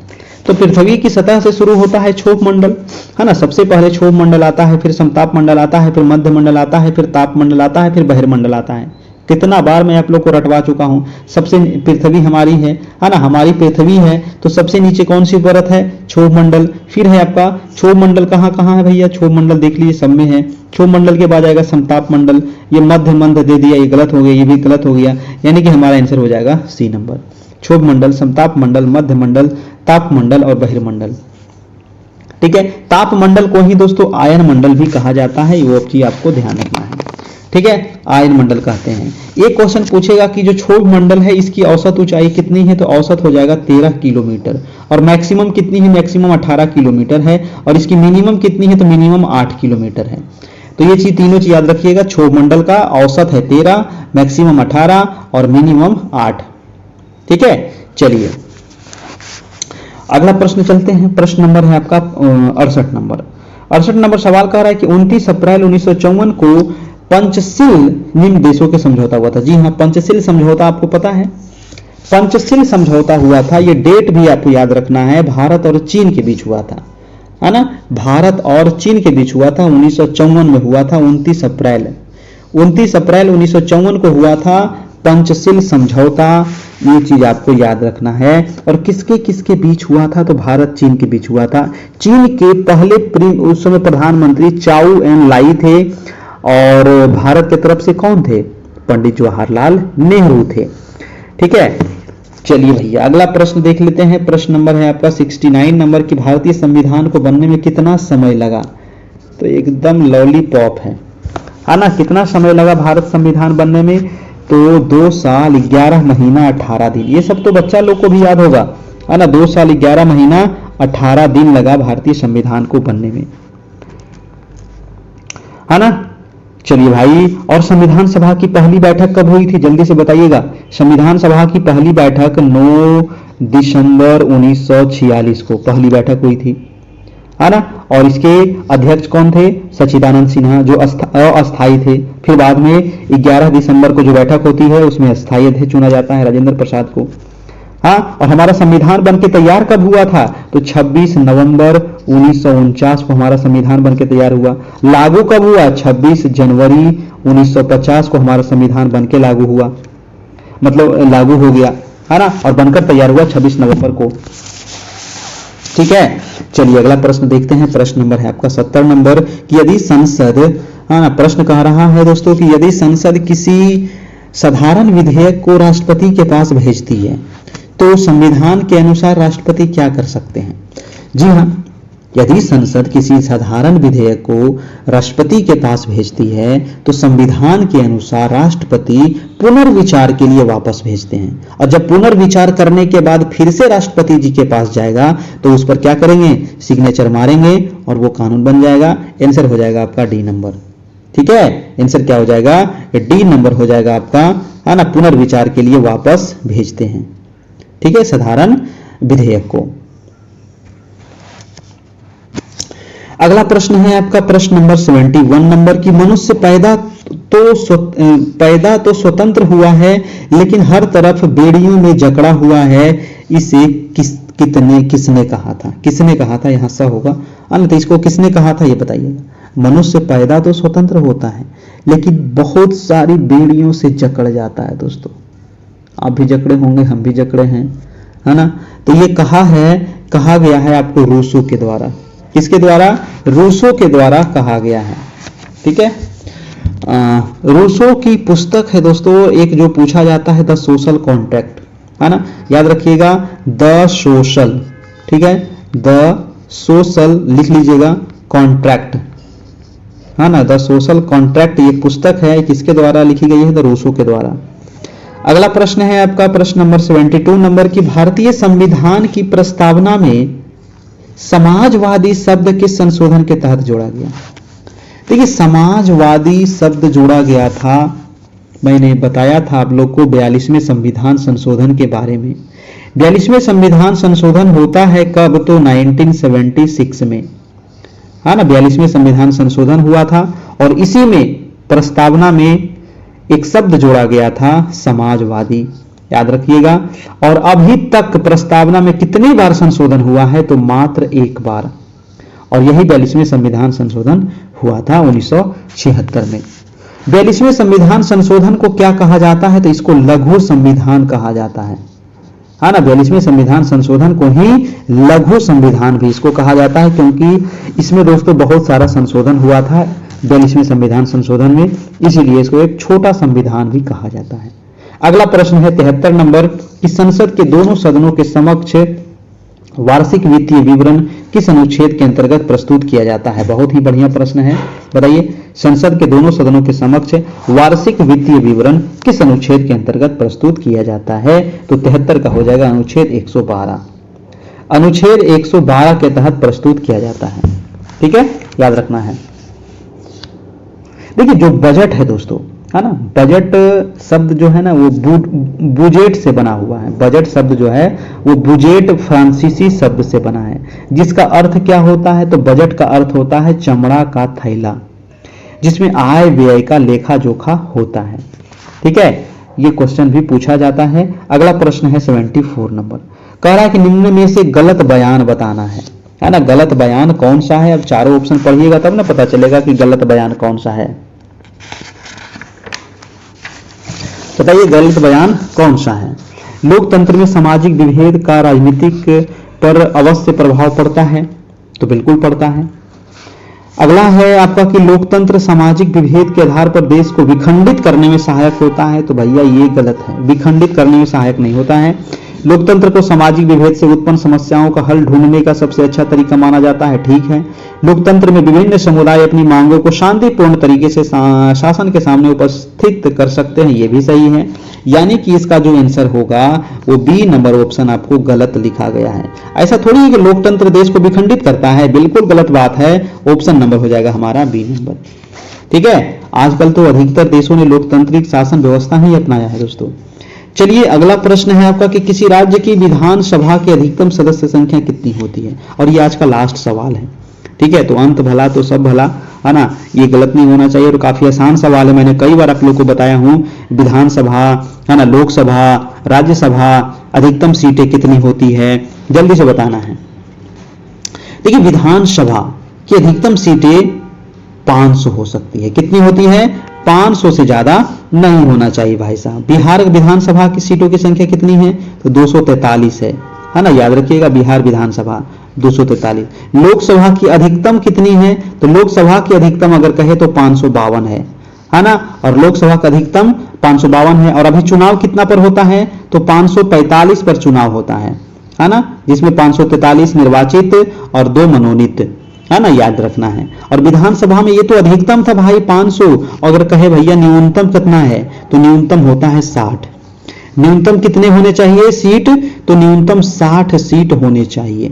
तो पृथ्वी की सतह से शुरू होता है क्षोभ मंडल, है ना। सबसे पहले क्षोभ मंडल आता है, फिर समताप मंडल आता है, फिर मध्य मंडल आता है, फिर ताप मंडल आता है, फिर बहिर्मंडल आता है। कितना बार मैं आप लोग को रटवा चुका हूं। सबसे पृथ्वी हमारी है ना, हमारी पृथ्वी है, तो सबसे नीचे कौन सी परत है, क्षोभ मंडल। फिर है आपका क्षोभ मंडल कहाँ कहाँ है भैया, क्षोभ मंडल देख लीजिए सब में है। क्षोभ मंडल के बाद आएगा समताप मंडल, ये मध्य दे दिया, ये गलत हो गया, ये भी गलत हो गया, यानी कि हमारा आंसर हो जाएगा सी नंबर। क्षोभ मंडल, समताप मंडल, मध्य मंडल, ताप मंडल और बहिर्मंडल, ठीक है। ताप मंडल को ही दोस्तों आयन मंडल भी कहा जाता है, वो चीज आपको ध्यान रखना है, ठीक है। आयन मंडल कहते हैं। एक क्वेश्चन पूछेगा कि जो क्षोभ मंडल है इसकी औसत ऊंचाई कितनी है, तो औसत हो जाएगा 13 किलोमीटर, और मैक्सिमम कितनी है, मैक्सिमम 18 किलोमीटर है, और इसकी मिनिमम कितनी है, तो मिनिमम 8 किलोमीटर है। तो ये चीज तीनों चीज याद रखिएगा, क्षोभ मंडल का औसत है 13, मैक्सिमम 18 और मिनिमम 8, ठीक है। चलिए अगला प्रश्न चलते हैं। प्रश्न नंबर है आपका 68 नंबर। 68 नंबर सवाल कह रहा है कि 29 अप्रैल 1954 को पंचशील निम्न देशों के समझौता हुआ था। जी हाँ, पंचशील समझौता आपको पता है, पंचशील समझौता हुआ था। ये डेट भी आपको याद रखना है, भारत और चीन के बीच हुआ था, है ना। भारत और चीन के बीच हुआ था, 1954 में हुआ था, 29 अप्रैल 1954 को हुआ था पंचशील समझौता। ये चीज आपको याद रखना है। और किसके किसके बीच हुआ था, तो भारत चीन के बीच हुआ था। चीन के पहले उस समय प्रधानमंत्री चाउ एन लाई थे, और भारत की तरफ से कौन थे, पंडित जवाहरलाल नेहरू थे, ठीक है। चलिए भैया अगला प्रश्न देख लेते हैं। प्रश्न नंबर है आपका 69 नंबर की, भारतीय संविधान को बनने में कितना समय लगा, तो एकदम लॉलीपॉप है ना। कितना समय लगा भारत संविधान बनने में, तो 2 साल 11 महीना 18 दिन। ये सब तो बच्चा लोग को भी याद होगा, है ना। 2 साल 11 महीना 18 दिन लगा भारतीय संविधान को बनने में, है ना। चलिए भाई, और संविधान सभा की पहली बैठक कब हुई थी, जल्दी से बताइएगा। संविधान सभा की पहली बैठक 9 दिसंबर 1946 को पहली बैठक हुई थी, है ना। और इसके अध्यक्ष कौन थे, सच्चिदानंद सिन्हा, जो अस्थायी थे। फिर बाद में 11 दिसंबर को जो बैठक होती है उसमें अस्थायी अध्यक्ष चुना जाता है, राजेंद्र प्रसाद को। हाँ, और हमारा संविधान बनके तैयार कब हुआ था, तो 26 नवंबर 1949 को हमारा संविधान बनके तैयार हुआ। लागू कब हुआ, 26 जनवरी 1950 को हमारा संविधान बनके लागू हुआ, मतलब लागू हो गया, है ना। और बनकर तैयार हुआ 26 नवंबर को, ठीक है। चलिए अगला प्रश्न देखते हैं। प्रश्न नंबर है आपका 70 नंबर कि यदि संसद, है ना, प्रश्न कह रहा है दोस्तों कि यदि संसद किसी साधारण विधेयक को राष्ट्रपति के पास भेजती है तो संविधान के अनुसार राष्ट्रपति क्या कर सकते हैं। जी हाँ, यदि संसद किसी साधारण विधेयक को राष्ट्रपति के पास भेजती है तो संविधान के अनुसार राष्ट्रपति पुनर्विचार के लिए वापस भेजते हैं, और जब पुनर्विचार करने के बाद फिर से राष्ट्रपति जी के पास जाएगा तो उस पर क्या करेंगे, सिग्नेचर मारेंगे और वो कानून बन जाएगा। आंसर हो जाएगा आपका डी नंबर। ठीक है, आंसर क्या हो जाएगा, डी नंबर हो जाएगा आपका, है ना, पुनर्विचार के लिए वापस भेजते हैं। ठीक है, साधारण विधेयक को। अगला प्रश्न है आपका प्रश्न नंबर 71 नंबर की, मनुष्य पैदा तो स्वतंत्र हुआ है लेकिन हर तरफ बेड़ियों में जकड़ा हुआ है, इसे किसने कहा था? किसने कहा था, यहां सा होगा, तो इसको किसने कहा था ये बताइएगा। मनुष्य पैदा तो स्वतंत्र होता है लेकिन बहुत सारी बेड़ियों से जकड़ जाता है। दोस्तों आप भी जकड़े होंगे, हम भी जकड़े हैं, है ना। तो ये कहा गया है आपको रूसो के द्वारा। किसके द्वारा? रूसो के द्वारा कहा गया है। ठीक है, रूसो की पुस्तक है दोस्तों एक, जो पूछा जाता है द सोशल कॉन्ट्रैक्ट, है ना, याद रखिएगा, द सोशल। ठीक है, द सोशल लिख लीजिएगा, कॉन्ट्रैक्ट, है ना, द सोशल कॉन्ट्रैक्ट ये पुस्तक है, किसके द्वारा लिखी गई है? द रूसो के द्वारा। अगला प्रश्न है आपका प्रश्न नंबर 72 नंबर की, भारतीय संविधान की प्रस्तावना में समाजवादी शब्द किस संशोधन के तहत जोड़ा गया? देखिए, समाजवादी शब्द जोड़ा गया था, मैंने बताया था आप लोग को 42वें संविधान संशोधन के बारे में। 42वें संविधान संशोधन होता है कब? तो 1976 में, है ना, 42वें संविधान संशोधन हुआ था और इसी में प्रस्तावना में एक शब्द जोड़ा गया था, समाजवादी, याद रखिएगा। और अभी तक प्रस्तावना में कितनी बार संशोधन हुआ है? तो मात्र एक बार, और यही 42वें संविधान संशोधन हुआ था 1976 में। 42वें संविधान संशोधन को क्या कहा जाता है? तो इसको लघु संविधान कहा जाता है ना। 42वें संविधान संशोधन को ही लघु संविधान भी इसको कहा जाता है, क्योंकि इसमें दोस्तों बहुत सारा संशोधन हुआ था 42वें संविधान संशोधन में, इसीलिए इसको एक छोटा संविधान भी कहा जाता है। अगला प्रश्न है 73 नंबर कि संसद के दोनों सदनों के समक्ष वार्षिक वित्तीय विवरण किस अनुच्छेद के अंतर्गत प्रस्तुत किया जाता है? बहुत ही बढ़िया प्रश्न है, बताइए, संसद के दोनों सदनों के समक्ष वार्षिक वित्तीय विवरण किस अनुच्छेद के अंतर्गत प्रस्तुत किया जाता है? तो 73 का हो जाएगा अनुच्छेद 112। अनुच्छेद 112 के तहत प्रस्तुत किया जाता है। ठीक है, याद रखना है। देखिए, जो बजट है दोस्तों, है ना, बजट शब्द जो है ना वो बुजेट से बना हुआ है। बजट शब्द जो है वो बुजेट फ्रांसीसी शब्द से बना है, जिसका अर्थ क्या होता है? तो बजट का अर्थ होता है चमड़ा का थैला, जिसमें आय व्यय का लेखा जोखा होता है। ठीक है, ये क्वेश्चन भी पूछा जाता है। अगला प्रश्न है 74 नंबर, कह रहा है कि निम्न में से गलत बयान बताना है ना। गलत बयान कौन सा है? अब चारों ऑप्शन पढ़िएगा तब ना पता चलेगा कि गलत बयान कौन सा है। बताइए, गलत बयान कौन सा है? लोकतंत्र में सामाजिक विभेद का राजनीतिक पर अवश्य प्रभाव पड़ता है, तो बिल्कुल पड़ता है। अगला है आपका कि लोकतंत्र सामाजिक विभेद के आधार पर देश को विखंडित करने में सहायक होता है, तो भैया ये गलत है, विखंडित करने में सहायक नहीं होता है। लोकतंत्र को सामाजिक विभेद से उत्पन्न समस्याओं का हल ढूंढने का सबसे अच्छा तरीका माना जाता है, ठीक है। लोकतंत्र में विभिन्न समुदाय अपनी मांगों को शांतिपूर्ण तरीके से शासन के सामने उपस्थित कर सकते हैं, ये भी सही है। यानी कि इसका जो आंसर होगा वो बी नंबर ऑप्शन आपको गलत लिखा गया है। ऐसा थोड़ी है कि लोकतंत्र देश को विखंडित करता है, बिल्कुल गलत बात है। ऑप्शन नंबर हो जाएगा हमारा बी नंबर। ठीक है, आजकल तो अधिकतर देशों ने लोकतांत्रिक शासन व्यवस्था ही अपनाया है दोस्तों। चलिए, अगला प्रश्न है आपका कि किसी राज्य की विधानसभा की अधिकतम सदस्य संख्या कितनी होती है? और ये आज का लास्ट सवाल है। ठीक है, तो अंत भला तो सब भला, है ना, ये गलत नहीं होना चाहिए। और काफी आसान सवाल है, मैंने कई बार आप लोग को बताया हूं। विधानसभा, है ना, लोकसभा, राज्यसभा, अधिकतम सीटें कितनी होती है, जल्दी से बताना है। देखिए, विधानसभा की अधिकतम सीटें 500 हो सकती है। कितनी होती है? 500 से ज्यादा नहीं होना चाहिए भाई साहब। बिहार विधानसभा की सीटों की संख्या कितनी है? तो 243 है ना, याद रखिएगा, बिहार विधानसभा 243। लोकसभा की अधिकतम कितनी है? तो लोकसभा की अधिकतम अगर कहे तो 552 है ना, और लोकसभा का अधिकतम 552 है। और अभी चुनाव कितना पर होता है? तो 545 पर चुनाव होता है है ना, जिसमें 543 निर्वाचित और 2 मनोनीत, है ना, याद रखना है। और विधानसभा में ये तो अधिकतम था भाई 500, अगर कहे भैया न्यूनतम कितना है तो न्यूनतम होता है 60। न्यूनतम कितने होने चाहिए सीट, तो न्यूनतम 60 सीट होने चाहिए,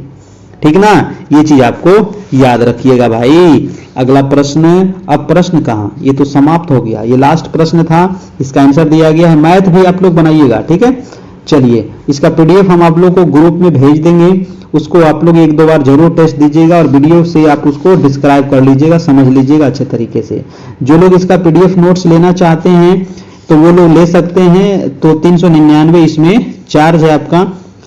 ठीक ना, ये चीज आपको याद रखिएगा भाई। अगला प्रश्न, अब प्रश्न कहाँ, ये तो समाप्त हो गया, ये लास्ट प्रश्न था, इसका आंसर दिया गया है। मैथ भी आप लोग बनाइएगा, ठीक है। चलिए, इसका पीडीएफ हम आप लोग को ग्रुप में भेज देंगे, उसको आप लोग 1-2 बार जरूर टेस्ट दीजिएगा और वीडियो से आप उसको डिस्क्राइब कर लीजिएगा, समझ लीजिएगा अच्छे तरीके से। जो लोग इसका पीडीएफ नोट्स लेना चाहते हैं तो वो लोग ले सकते हैं, तो 399 इसमें चार्ज है आपका,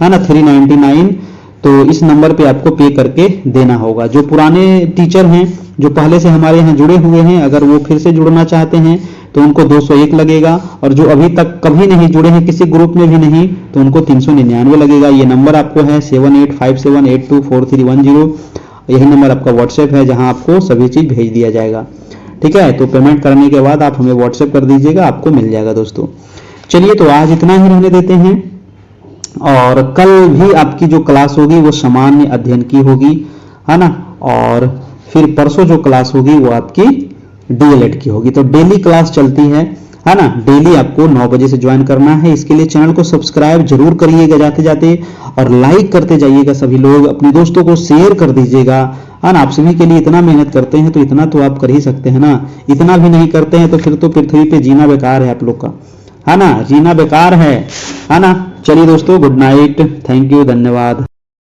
है ना, 399, तो इस नंबर पे आपको पे करके देना होगा। जो पुराने टीचर हैं, जो पहले से हमारे यहाँ जुड़े हुए हैं, अगर वो फिर से जुड़ना चाहते हैं तो उनको 201 लगेगा, और जो अभी तक कभी नहीं जुड़े हैं किसी ग्रुप में भी नहीं, तो उनको 399 लगेगा। ये नंबर आपको है 7857824310, यही नंबर आपका व्हाट्सएप है जहां आपको सभी चीज भेज दिया जाएगा, ठीक है। तो पेमेंट करने के बाद आप हमें व्हाट्सएप कर दीजिएगा, आपको मिल जाएगा दोस्तों। चलिए, तो आज इतना ही रहने देते हैं, और कल भी आपकी जो क्लास होगी वो सामान्य अध्ययन की होगी, है ना, और फिर परसों जो क्लास होगी वो आपकी डीएलएड की होगी। तो डेली क्लास चलती है ना, डेली आपको 9 बजे से ज्वाइन करना है। इसके लिए चैनल को सब्सक्राइब जरूर करिएगा जाते जाते, और लाइक करते जाइएगा सभी लोग, अपने दोस्तों को शेयर कर दीजिएगा, है ना। आप सभी के लिए इतना मेहनत करते हैं तो इतना तो आप कर ही सकते हैं ना, इतना भी नहीं करते हैं तो फिर तो पृथ्वी पे जीना बेकार है आप लोग का, है ना, जीना बेकार है ना। चलिए दोस्तों, गुड नाइट, थैंक यू, धन्यवाद।